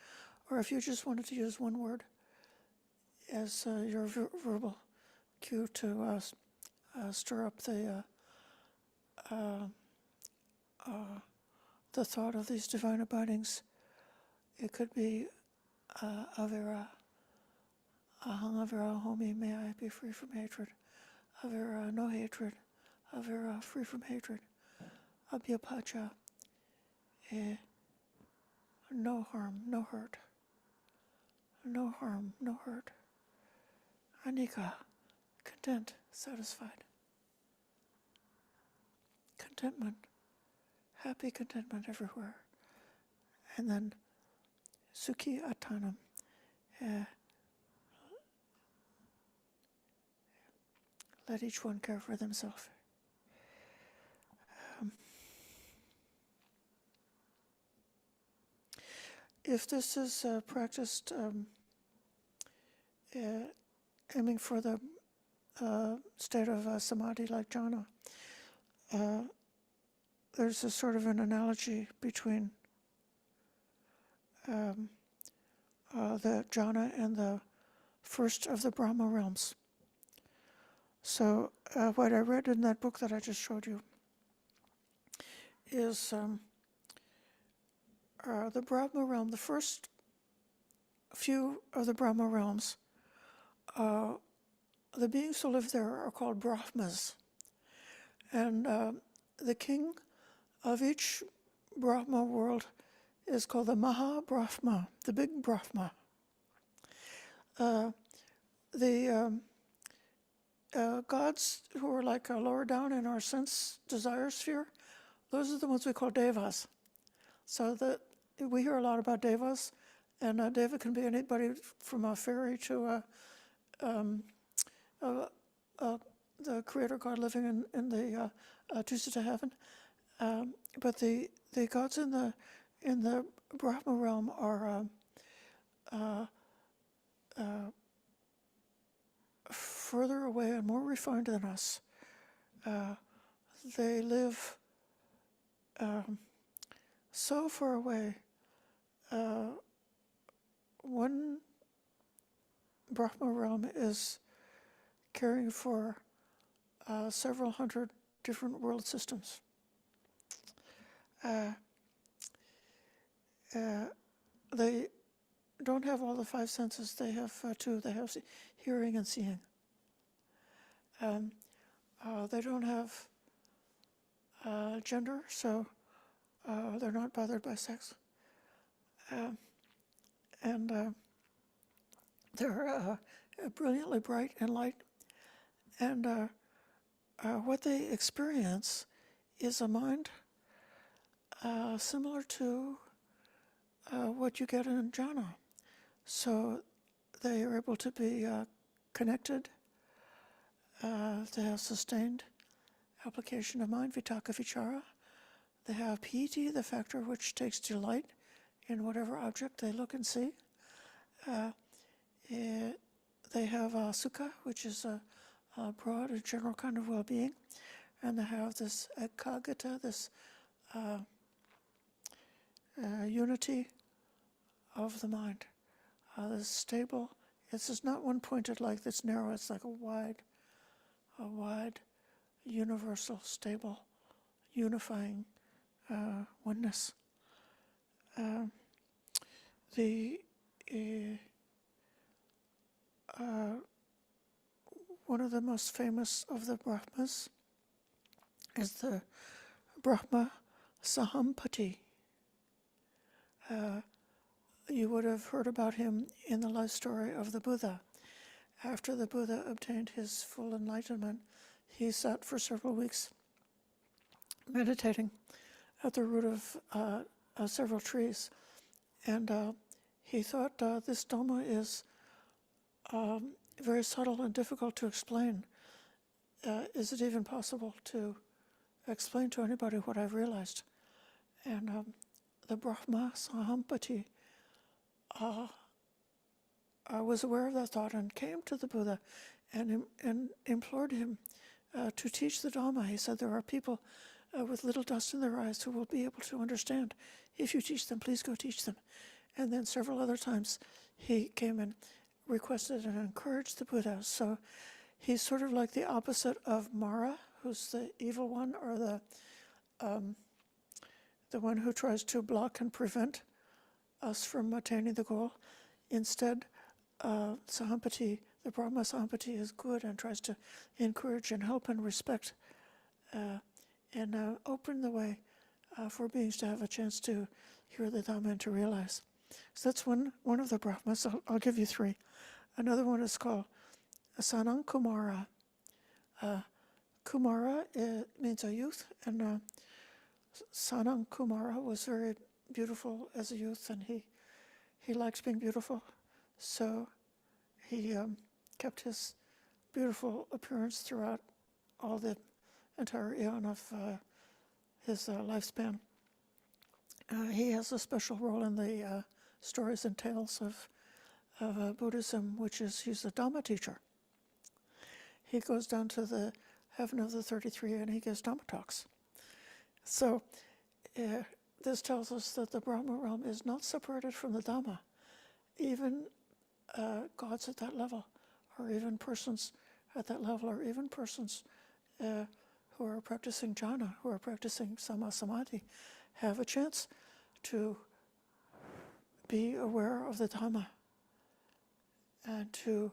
or if you just wanted to use one word as your verbal cue to stir up the thought of these divine abidings. It could be avira, aham avira homi, may I be free from hatred. Avira, no hatred. Avira, free from hatred. Abhyapacha, no harm, no hurt. No harm, no hurt. Anika, content, satisfied. Contentment, happy contentment everywhere. And then sukhi attanam, let each one care for themselves. If this is practiced aiming for the state of samadhi like jhana, there's a sort of an analogy between the jhana and the first of the Brahma realms. So what I read in that book that I just showed you is the Brahma realm. The first few of the Brahma realms, the beings who live there are called Brahmas. And the king of each Brahma world is called the Maha Brahma, the big Brahma. The gods who are like lower down in our sense desire sphere, those are the ones we call devas. So we hear a lot about devas, and a deva can be anybody from a fairy to the creator God living in the Tusita heaven. But the gods in the Brahma realm are further away and more refined than us. They live so far away. One Brahma realm is caring for several hundred different world systems. They don't have all the five senses. They have two. They have hearing and seeing. They don't have gender, so they're not bothered by sex. And they're brilliantly bright and light. And what they experience is a mind similar to what you get in jhana. So they are able to be connected. They have sustained application of mind, vitaka vichara. They have piti, the factor which takes delight in whatever object they look and see. They have sukha, which is a broad and general kind of well-being. And they have this ekagata, this unity of the mind. This stable, it's just not one-pointed like this narrow, it's like a wide, universal, stable, unifying oneness. One of the most famous of the Brahmas is the Brahma Sahampati. You would have heard about him in the life story of the Buddha. After the Buddha obtained his full enlightenment, he sat for several weeks meditating at the root of several trees. And he thought, this Dhamma is very subtle and difficult to explain. Is it even possible to explain to anybody what I've realized? And the Brahma Sahampati was aware of that thought and came to the Buddha and implored him to teach the Dhamma. He said, there are people with little dust in their eyes who will be able to understand. If you teach them, please go teach them. And then several other times he came and requested and encouraged the Buddha. So he's sort of like the opposite of Mara, who's the evil one, or the one who tries to block and prevent us from attaining the goal. Instead, Sahampati, the Brahma Sahampati, is good and tries to encourage and help and respect and open the way for beings to have a chance to hear the Dhamma and to realize. So that's one of the Brahmas. I'll give you three. Another one is called Sanam Kumara. Kumara means a youth, and Sanam Kumara was very beautiful as a youth, and he liked being beautiful, so he kept his beautiful appearance throughout all the entire eon of his lifespan. He has a special role in the stories and tales of Buddhism, which is he's a Dhamma teacher. He goes down to the heaven of the 33 and he gives Dhamma talks. So this tells us that the Brahma realm is not separated from the Dhamma. Even gods at that level, or even persons at that level, or even persons who are practicing jhana, who are practicing samadhi, have a chance to be aware of the Dhamma and to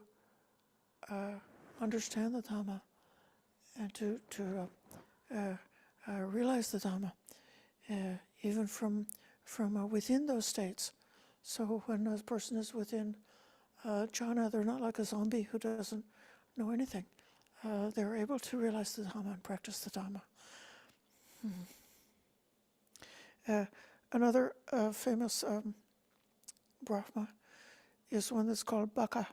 understand the Dhamma and to realize the Dhamma, even from within those states. So when a person is within jhana, they're not like a zombie who doesn't know anything. They're able to realize the Dhamma and practice the Dhamma. Another famous Brahma is one that's called Baka.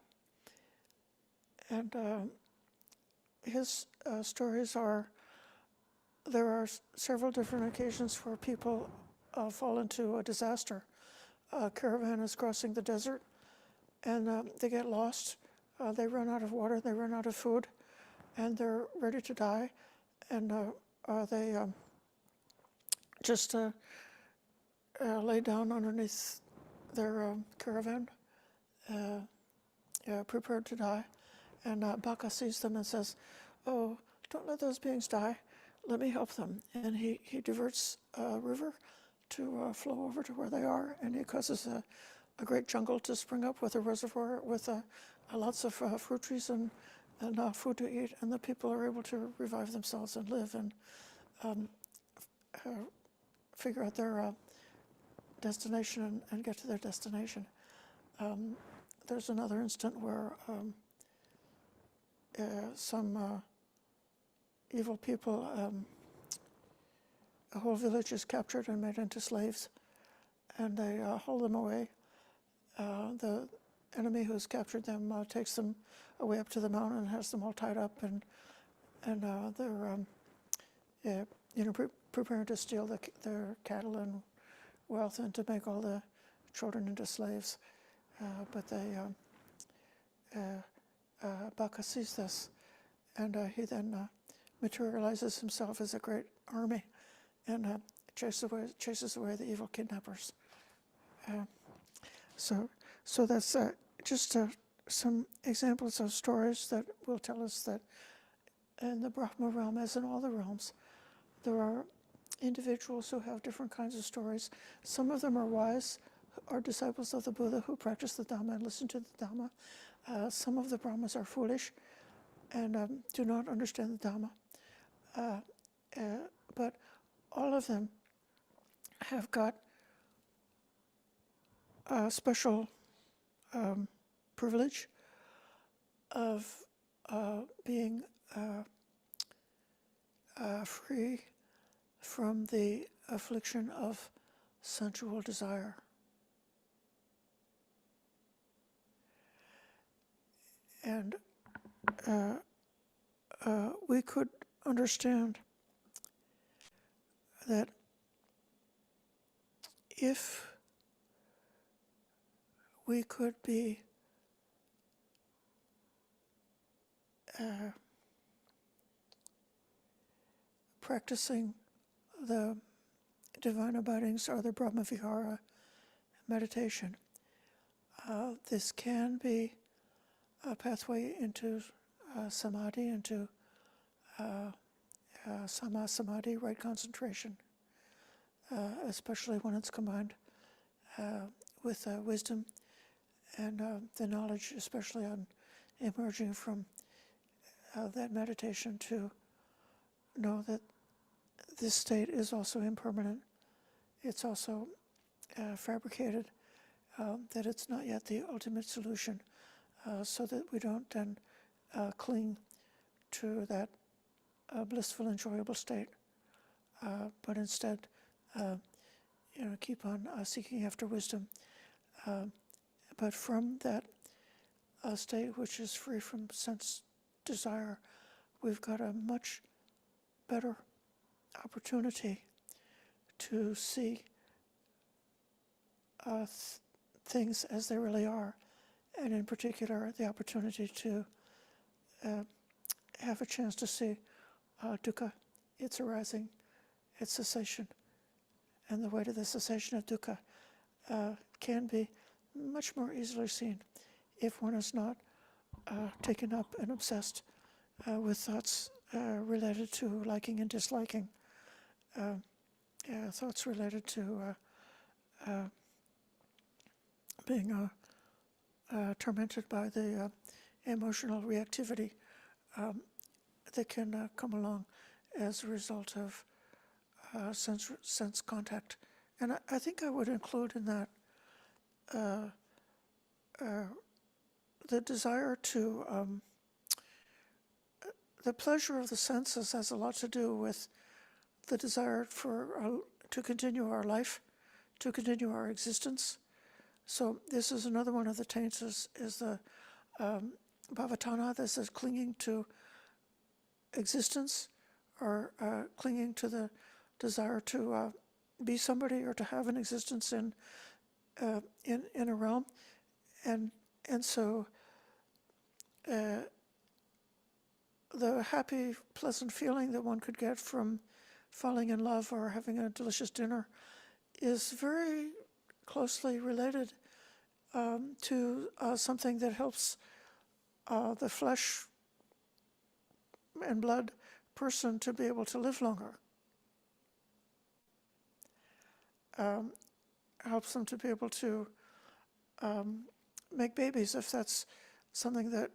And his stories are, there are several different occasions where people fall into a disaster. A caravan is crossing the desert and they get lost. They run out of water, they run out of food, and they're ready to die. And they just lay down underneath their caravan, prepared to die. And Baka sees them and says, "Oh, don't let those beings die. Let me help them." And he diverts a river to flow over to where they are, and he causes a great jungle to spring up with a reservoir with lots of fruit trees and food to eat, and the people are able to revive themselves and live and figure out their destination and get to their destination. There's another instant where some evil people, a whole village is captured and made into slaves, and they haul them away. The enemy who's captured them takes them away up to the mountain and has them all tied up, and they're preparing to steal their cattle and wealth and to make all the children into slaves. But Baka sees this, and he then materializes himself as a great army and chases away the evil kidnappers. So that's just some examples of stories that will tell us that in the Brahma realm, as in all the realms, there are individuals who have different kinds of stories. Some of them are wise, are disciples of the Buddha who practice the Dhamma and listen to the Dhamma. Some of the Brahmas are foolish and do not understand the Dhamma. But all of them have got a special privilege of being free from the affliction of sensual desire. And we could understand that if we could be practicing the divine abidings or the Brahma Vihara meditation, this can be a pathway into samadhi, into sama samadhi, right concentration, especially when it's combined with wisdom and the knowledge, especially on emerging from that meditation, to know that this state is also impermanent. It's also fabricated, that it's not yet the ultimate solution, so that we don't then cling to that blissful, enjoyable state, but instead keep on seeking after wisdom. But from that state which is free from sense desire, we've got a much better opportunity to see things as they really are, and in particular the opportunity to have a chance to see dukkha, its arising, its cessation, and the way to the cessation of dukkha can be much more easily seen if one is not taken up and obsessed with thoughts related to liking and disliking, thoughts related to being tormented by the emotional reactivity that can come along as a result of sense contact. And I think I would include in that the desire to, the pleasure of the senses has a lot to do with the desire to continue our life, to continue our existence. So this is another one of the taints is the bhavatana, this is clinging to existence, or clinging to the desire to be somebody or to have an existence in a realm, and so the happy, pleasant feeling that one could get from falling in love or having a delicious dinner is very closely related to something that helps the flesh and blood person to be able to live longer. Helps them to be able to make babies if that's something that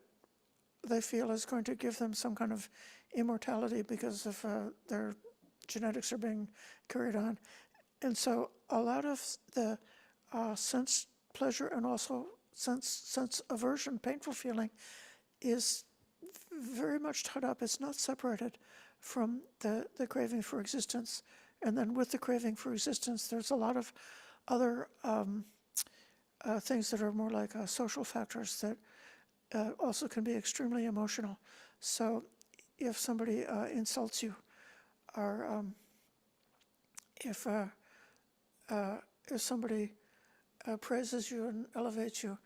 they feel is going to give them some kind of immortality because of their genetics are being carried on. And so a lot of the sense pleasure and also sense aversion, painful feeling, is very much tied up. It's not separated from the craving for existence. And then with the craving for existence, there's a lot of other things that are more like social factors that also can be extremely emotional. So if somebody insults you, or if somebody praises you and elevates you,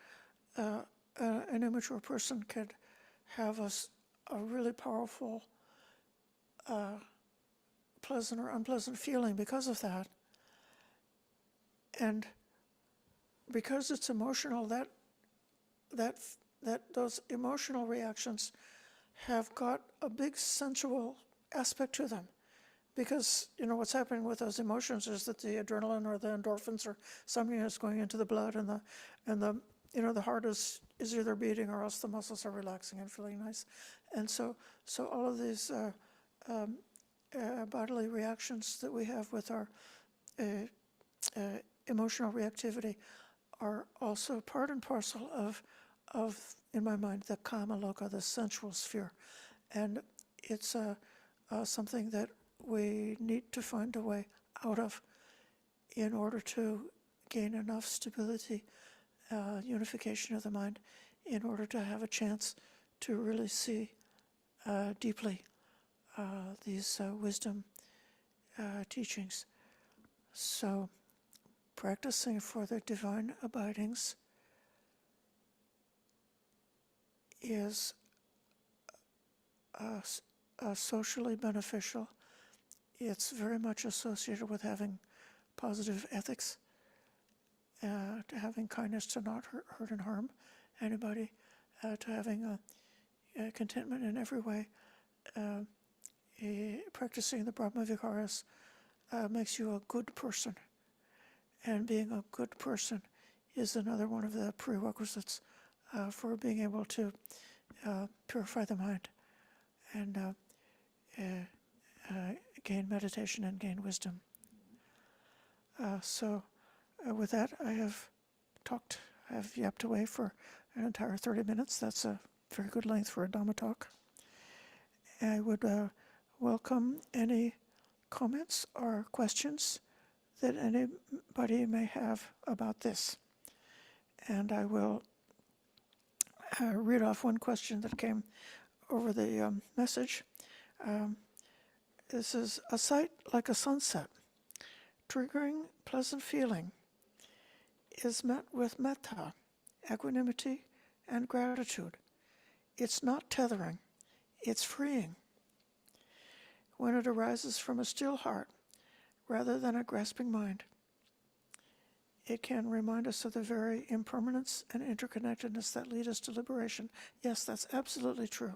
an immature person could have a really powerful pleasant or unpleasant feeling because of that. And because it's emotional, that those emotional reactions have got a big sensual aspect to them. Because, what's happening with those emotions is that the adrenaline or the endorphins or something is going into the blood, and the heart is either beating or else the muscles are relaxing and feeling nice. And so all of these bodily reactions that we have with our emotional reactivity are also part and parcel of, in my mind, the kama loka, the sensual sphere. And it's something that we need to find a way out of in order to gain enough stability, unification of the mind, in order to have a chance to really see deeply these wisdom teachings. So practicing for the divine abidings is socially beneficial. It's very much associated with having positive ethics, to having kindness, to not hurt and harm anybody, to having a contentment in every way. Practicing the Brahma Viharas makes you a good person. And being a good person is another one of the prerequisites for being able to purify the mind and gain meditation and gain wisdom. So with that, I have yapped away for an entire 30 minutes. That's a very good length for a Dhamma talk. I would welcome any comments or questions that anybody may have about this. And I will read off one question that came over the message. This is: a sight like a sunset, triggering pleasant feeling, is met with metta, equanimity, and gratitude. It's not tethering, it's freeing. When it arises from a still heart, rather than a grasping mind, it can remind us of the very impermanence and interconnectedness that lead us to liberation. Yes, that's absolutely true.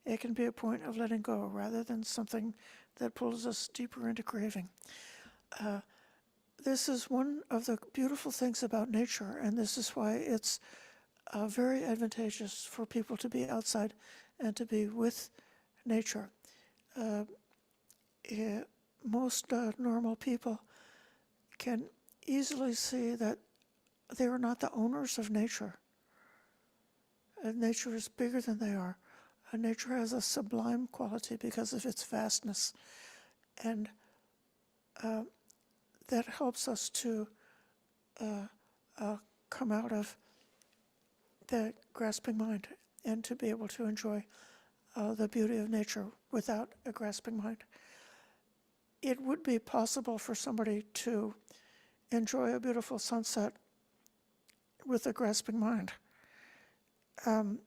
It can be a point of letting go rather than something that pulls us deeper into craving. This is one of the beautiful things about nature, and this is why it's very advantageous for people to be outside and to be with nature. Most normal people can easily see that they are not the owners of nature. Nature is bigger than they are. Nature has a sublime quality because of its vastness. And that helps us to come out of the grasping mind and to be able to enjoy the beauty of nature without a grasping mind. It would be possible for somebody to enjoy a beautiful sunset with a grasping mind. That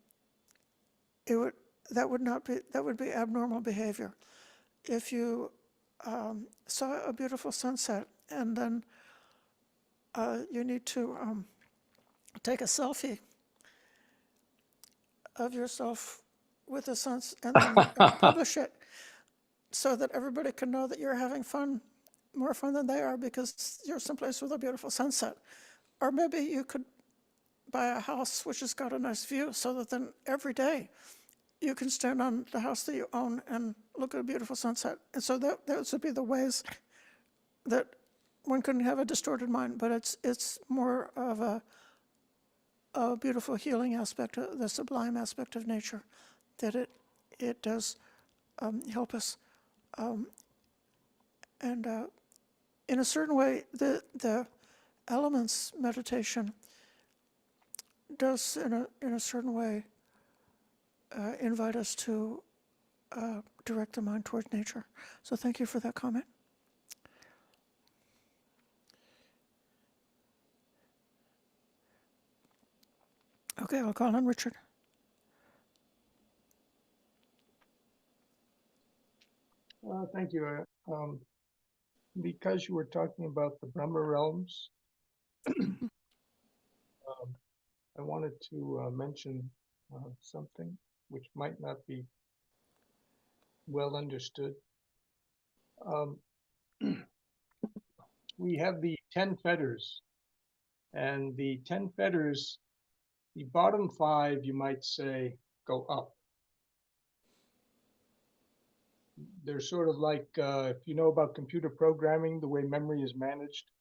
would be abnormal behavior. If you saw a beautiful sunset and then you need to take a selfie of yourself with the sunset and then publish it so that everybody can know that you're having fun, more fun than they are because you're someplace with a beautiful sunset. Or maybe you could buy a house which has got a nice view so that then every day you can stand on the house that you own and look at a beautiful sunset. And so those would be the ways that one can have a distorted mind, but it's more of a beautiful healing aspect, the sublime aspect of nature, that it does help us. And in a certain way, the elements meditation does, in a certain way, invite us to direct the mind toward nature. So thank you for that comment. Okay, I'll call on Richard. Thank you. Because you were talking about the Brahma realms, I wanted to mention something which might not be well understood. We have the 10 fetters, and the 10 fetters, the bottom 5, you might say, go up. They're sort of like, if you know about computer programming, the way memory is managed,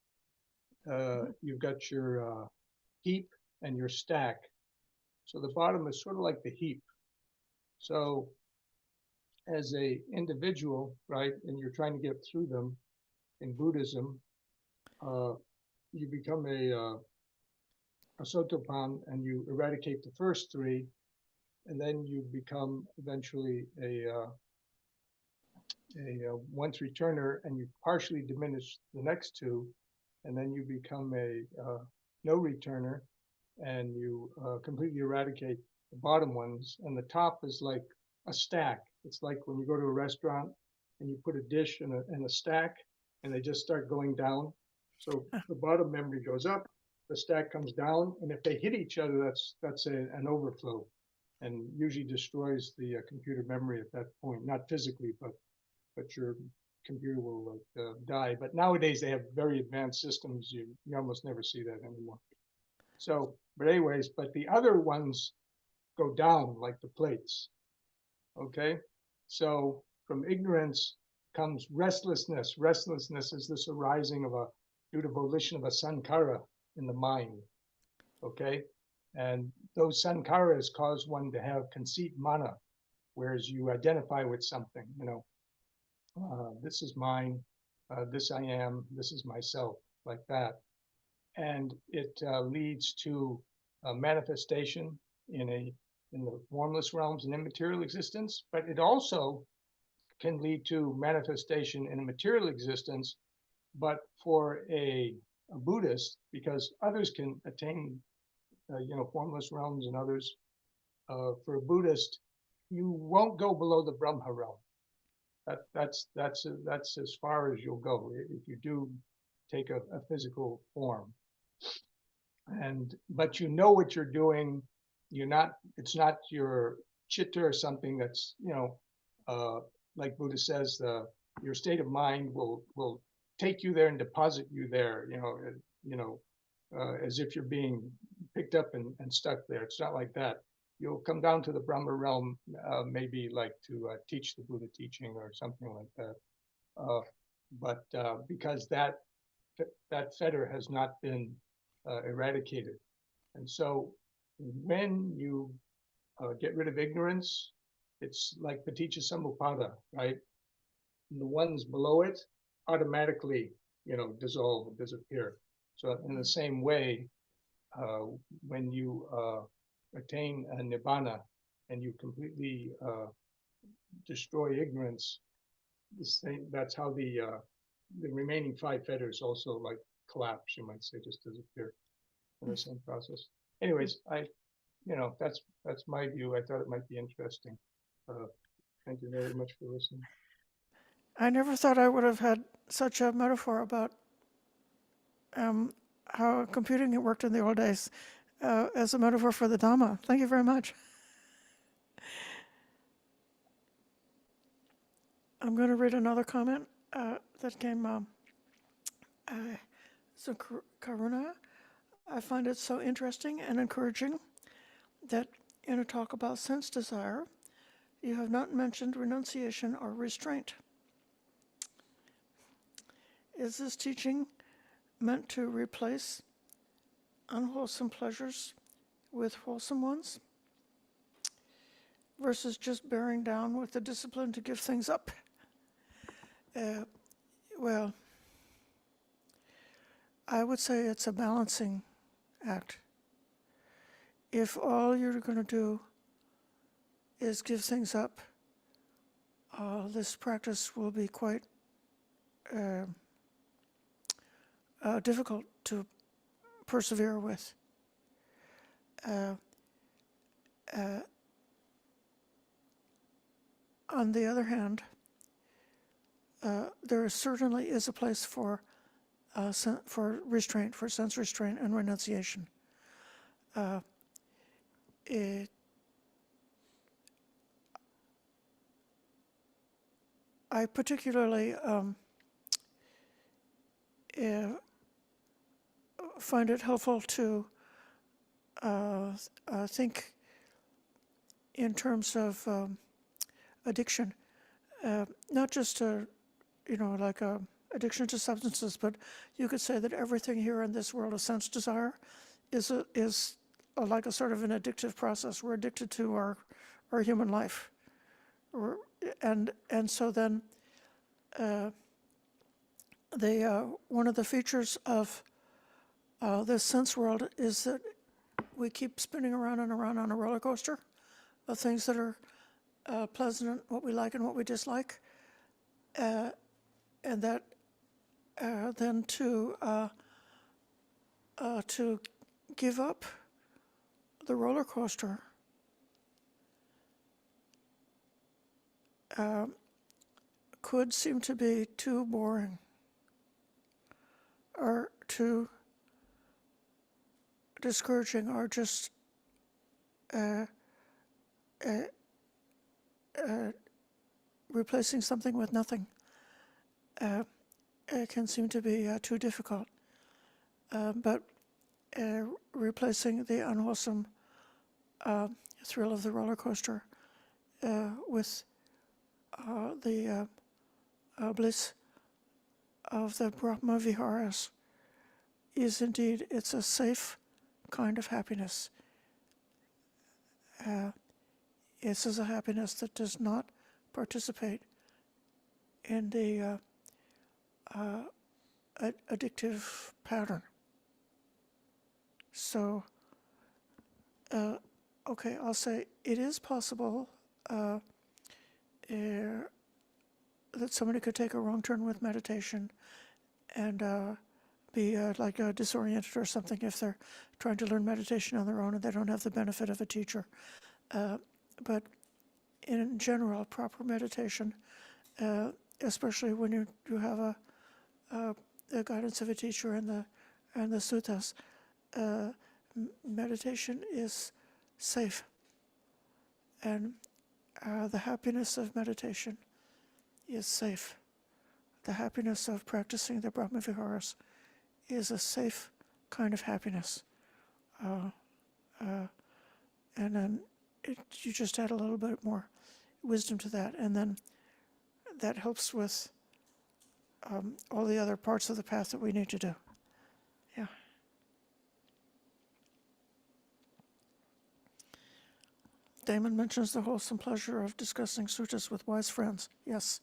you've got your heap and your stack. So the bottom is sort of like the heap. So as a individual, right, and you're trying to get through them in Buddhism, you become a sotapan and you eradicate the first 3, and then you become eventually a once returner, and you partially diminish the next 2, and then you become a no returner, and you completely eradicate the bottom ones, and the top is like a stack. It's like when you go to a restaurant and you put a dish in a stack, and they just start going down. So the bottom memory goes up, the stack comes down, and if they hit each other, that's an overflow, and usually destroys the computer memory at that point. Not physically, but your computer will die. But nowadays they have very advanced systems. You almost never see that anymore. So, but anyways, but the other ones go down like the plates. Okay, so from ignorance comes restlessness. Restlessness is this arising of due to volition of a sankara in the mind. Okay, and those sankharas cause one to have conceit mana, whereas you identify with something, this is mine, this I am, this is myself, like that. And it leads to a manifestation in the formless realms and immaterial existence, but it also can lead to manifestation in a material existence, but for a Buddhist, because others can attain, formless realms and others, for a Buddhist, you won't go below the Brahma realm. That's as far as you'll go if you do take a physical form. But you know what you're doing. It's not your chitta or something that's, like Buddha says, your state of mind will take you there and deposit you there, as if you're being picked up and stuck there. It's not like that. You'll come down to the Brahma realm, maybe like to teach the Buddha teaching or something like that. But because that fetter has not been eradicated. And so when you get rid of ignorance, it's like paticca samuppada, right? And the ones below it automatically, dissolve and disappear. So in the same way, when you attain a nibbana and you completely destroy ignorance, that's how the remaining five fetters also like collapse, you might say, just disappear in the same process. Anyways, that's my view. I thought it might be interesting. Thank you very much for listening. I never thought I would have had such a metaphor about how computing had worked in the old days as a metaphor for the Dhamma. Thank you very much. I'm going to read another comment that came. So Karuna, I find it so interesting and encouraging that in a talk about sense desire, you have not mentioned renunciation or restraint. Is this teaching meant to replace unwholesome pleasures with wholesome ones versus just bearing down with the discipline to give things up? Well, I would say it's a balancing act. If all you're going to do is give things up, this practice will be quite difficult to persevere with. On the other hand, there certainly is a place for restraint, for sense restraint and renunciation. I particularly find it helpful to think in terms of addiction, not just like addiction to substances, but you could say that everything here in this world of sense desire is like a sort of an addictive process. We're addicted to our human life, and so then one of the features of this sense world is that we keep spinning around and around on a roller coaster of things that are pleasant, what we like and what we dislike, and that then to give up the roller coaster could seem to be too boring or too discouraging or just replacing something with nothing. It can seem to be too difficult. But replacing the unwholesome thrill of the roller coaster with the bliss of the Brahma Viharas is indeed, it's a safe kind of happiness. This is a happiness that does not participate in the addictive pattern. So, okay, I'll say it is possible that somebody could take a wrong turn with meditation and be like disoriented or something if they're trying to learn meditation on their own and they don't have the benefit of a teacher. But in general, proper meditation, especially when you have the guidance of a teacher and the suttas, meditation is safe. And the happiness of meditation is safe. The happiness of practicing the Brahma Viharas is a safe kind of happiness. And then you just add a little bit more wisdom to that, and then that helps with all the other parts of the path that we need to do. Yeah. Damon mentions the wholesome pleasure of discussing suttas with wise friends. Yes.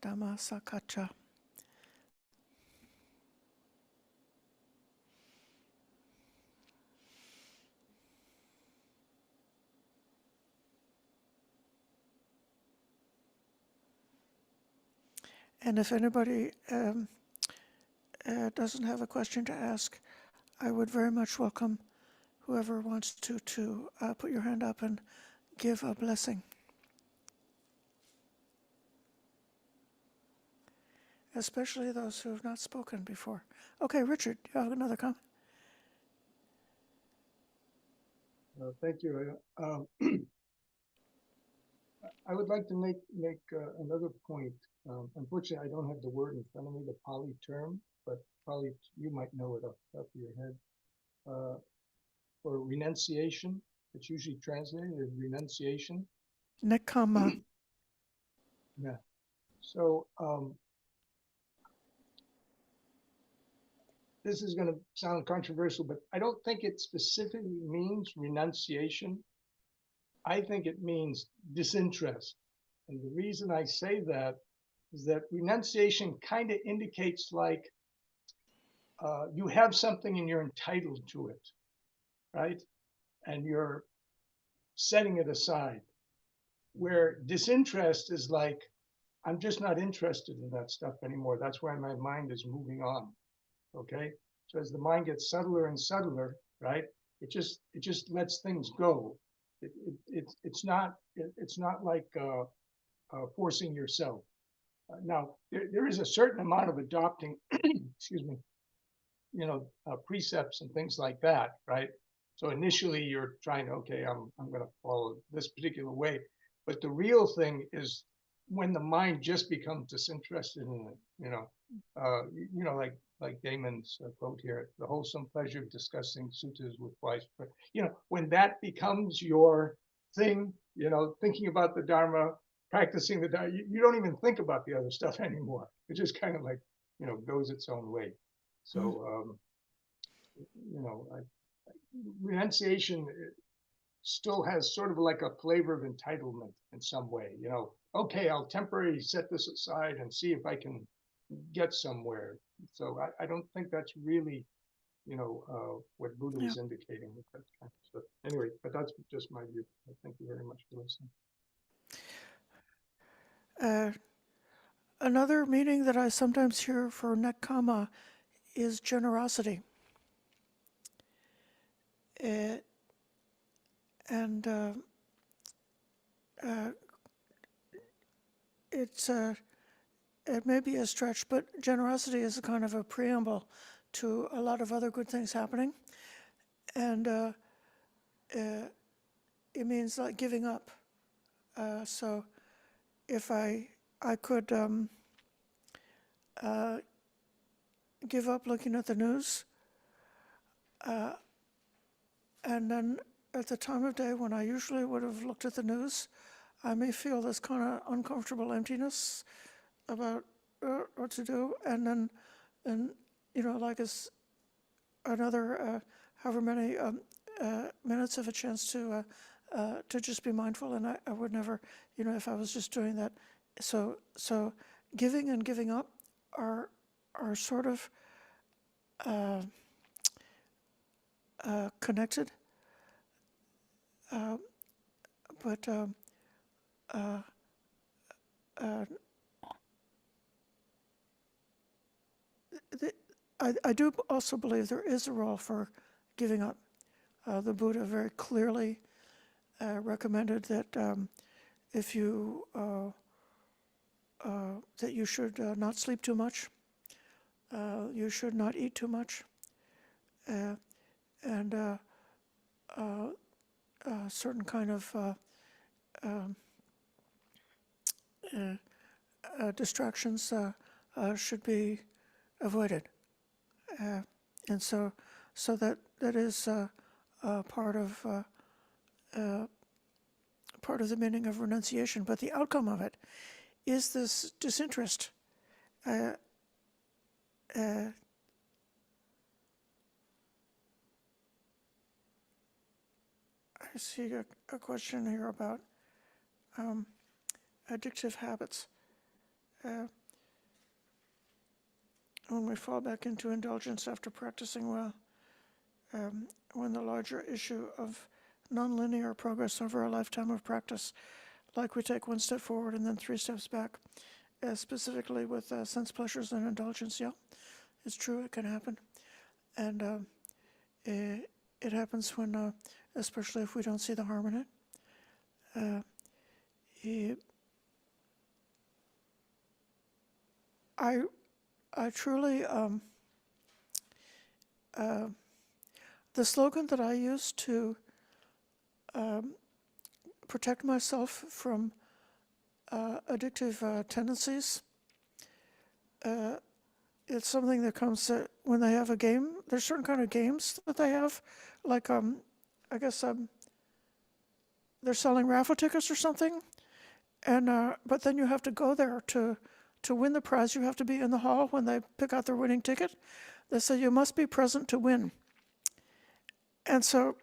Dhamma Sakacha. And if anybody doesn't have a question to ask, I would very much welcome whoever wants to put your hand up and give a blessing. Especially those who have not spoken before. Okay, Richard, you have another comment? Thank you. I would like to make another point. Unfortunately, I don't have the word in front of me, the Pali term, but probably you might know it off the top of your head. For renunciation, it's usually translated as renunciation. Nekkhamma. Yeah. So this is going to sound controversial, but I don't think it specifically means renunciation. I think it means disinterest. And the reason I say that is that renunciation kind of indicates like you have something and you're entitled to it, right? And you're setting it aside. Where disinterest is like, I'm just not interested in that stuff anymore. That's why my mind is moving on. Okay. So as the mind gets subtler and subtler, right? It just lets things go. It's not like forcing yourself. Now there is a certain amount of adopting, excuse me, precepts and things like that, right? So initially you're trying to, okay, I'm going to follow this particular way, but the real thing is when the mind just becomes disinterested in it, like Damon's quote here, the wholesome pleasure of discussing suttas with wise friends. When that becomes your thing, thinking about the Dharma, practicing the Dharma, you don't even think about the other stuff anymore. It just kind of like, goes its own way. So, renunciation still has sort of like a flavor of entitlement in some way. Okay, I'll temporarily set this aside and see if I can get somewhere. So I don't think that's really, what Buddha was indicating with that kind of stuff. Anyway, but that's just my view. Thank you very much for listening. Another meaning that I sometimes hear for nekkhamma is generosity. It may be a stretch, but generosity is a kind of a preamble to a lot of other good things happening. And it means like giving up. So if I could give up looking at the news, and then at the time of day when I usually would have looked at the news, I may feel this kind of uncomfortable emptiness about what to do, and then like it's another however many minutes of a chance to just be mindful, and I would never, if I was just doing that. So giving and giving up are sort of connected, but I do also believe there is a role for giving up. The Buddha very clearly recommended that if you that you should not sleep too much, you should not eat too much, and certain kind of distractions should be avoided. And so that is part of the meaning of renunciation. But the outcome of it is this disinterest. I see a question here about addictive habits. When we fall back into indulgence after practicing well, when the larger issue of nonlinear progress over a lifetime of practice, like we take one step forward and then 3 steps back, specifically with sense pleasures and indulgence, yeah, it's true, it can happen. And it happens when, especially if we don't see the harm in it. I truly, the slogan that I use to protect myself from addictive tendencies, it's something that comes when they have a game. There's certain kind of games that they have, like I guess they're selling raffle tickets or something, and but then you have to go there to win the prize. You have to be in the hall when they pick out their winning ticket. They say you must be present to win. And so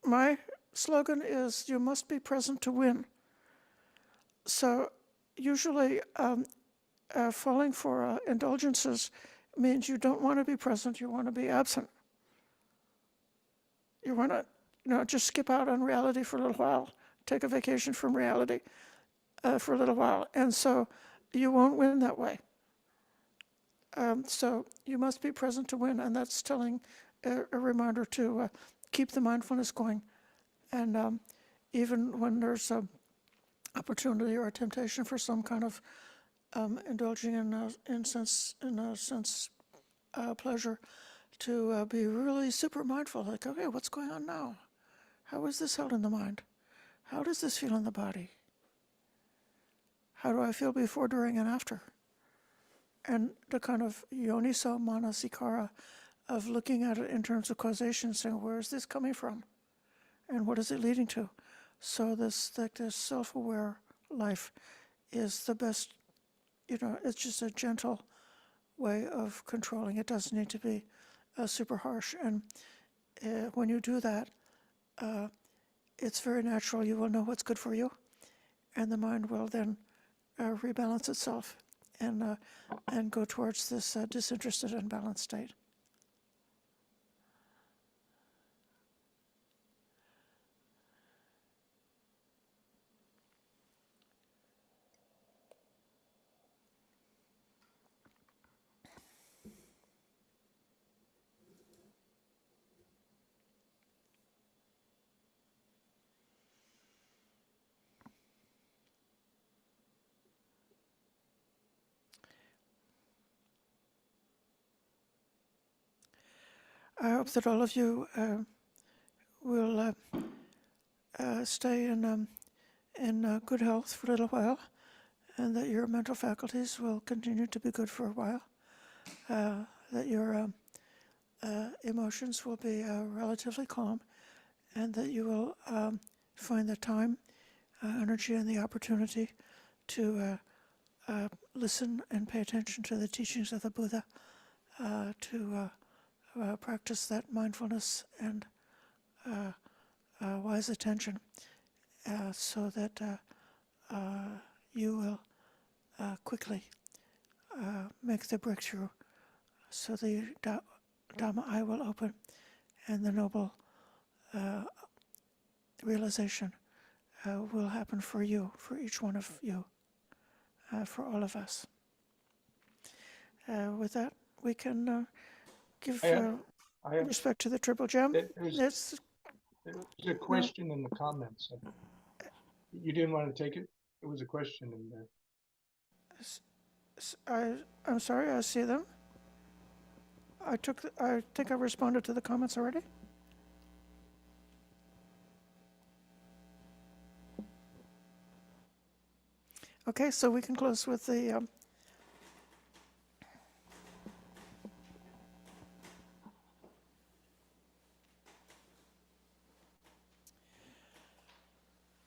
my slogan is, you must be present to win. So usually falling for indulgences means you don't want to be present, you want to be absent. You want to just skip out on reality for a little while, take a vacation from reality for a little while. And so you won't win that way. So you must be present to win, and that's telling a reminder to keep the mindfulness going. And even when there's an opportunity or a temptation for some kind of indulging in sense pleasure, to be really super mindful, like, okay, what's going on now? How is this held in the mind? How does this feel in the body? How do I feel before, during, and after? And the kind of yoniso manasikara of looking at it in terms of causation, saying, where is this coming from? And what is it leading to? So this self-aware life is the best, it's just a gentle way of controlling. It doesn't need to be super harsh. And when you do that, it's very natural. You will know what's good for you, and the mind will then rebalance itself and go towards this disinterested and balanced state. I hope that all of you will stay in good health for a little while, and that your mental faculties will continue to be good for a while, that your emotions will be relatively calm, and that you will find the time, energy, and the opportunity to listen and pay attention to the teachings of the Buddha, to practice that mindfulness and wise attention, so that you will quickly make the breakthrough, so the Dhamma eye will open, and the noble realization will happen for you, for each one of you, for all of us. With that, we can give I have respect to the Triple Gem. there's a question in the comments. You didn't want to take it? It was a question in there. I'm sorry, I see them. I think I responded to the comments already. Okay, so we can close with the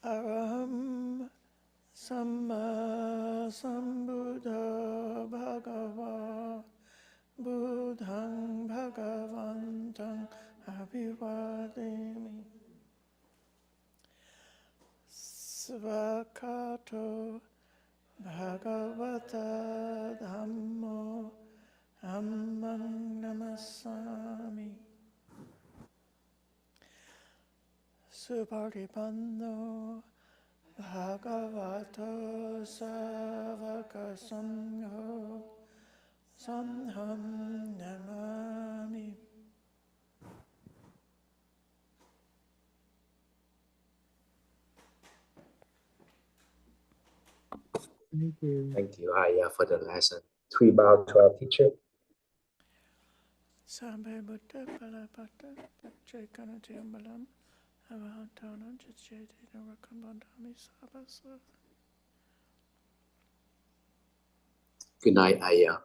Araham Samma Sambuddha Bhagava Buddhang Bhagavantam Abhivademi Svakato Bhagavata Dhammo Dhammang Namasami Subharipanno Bhagavato Savaka Sangho Sangham Namami. Thank you. Thank you, Ayya, for the lesson. 3 bow to our teacher. Sambe Buddha Palapata Pachekana Tiambalam Avahantana Jacheti Narakambandami Sabasa. Good night, Ayya.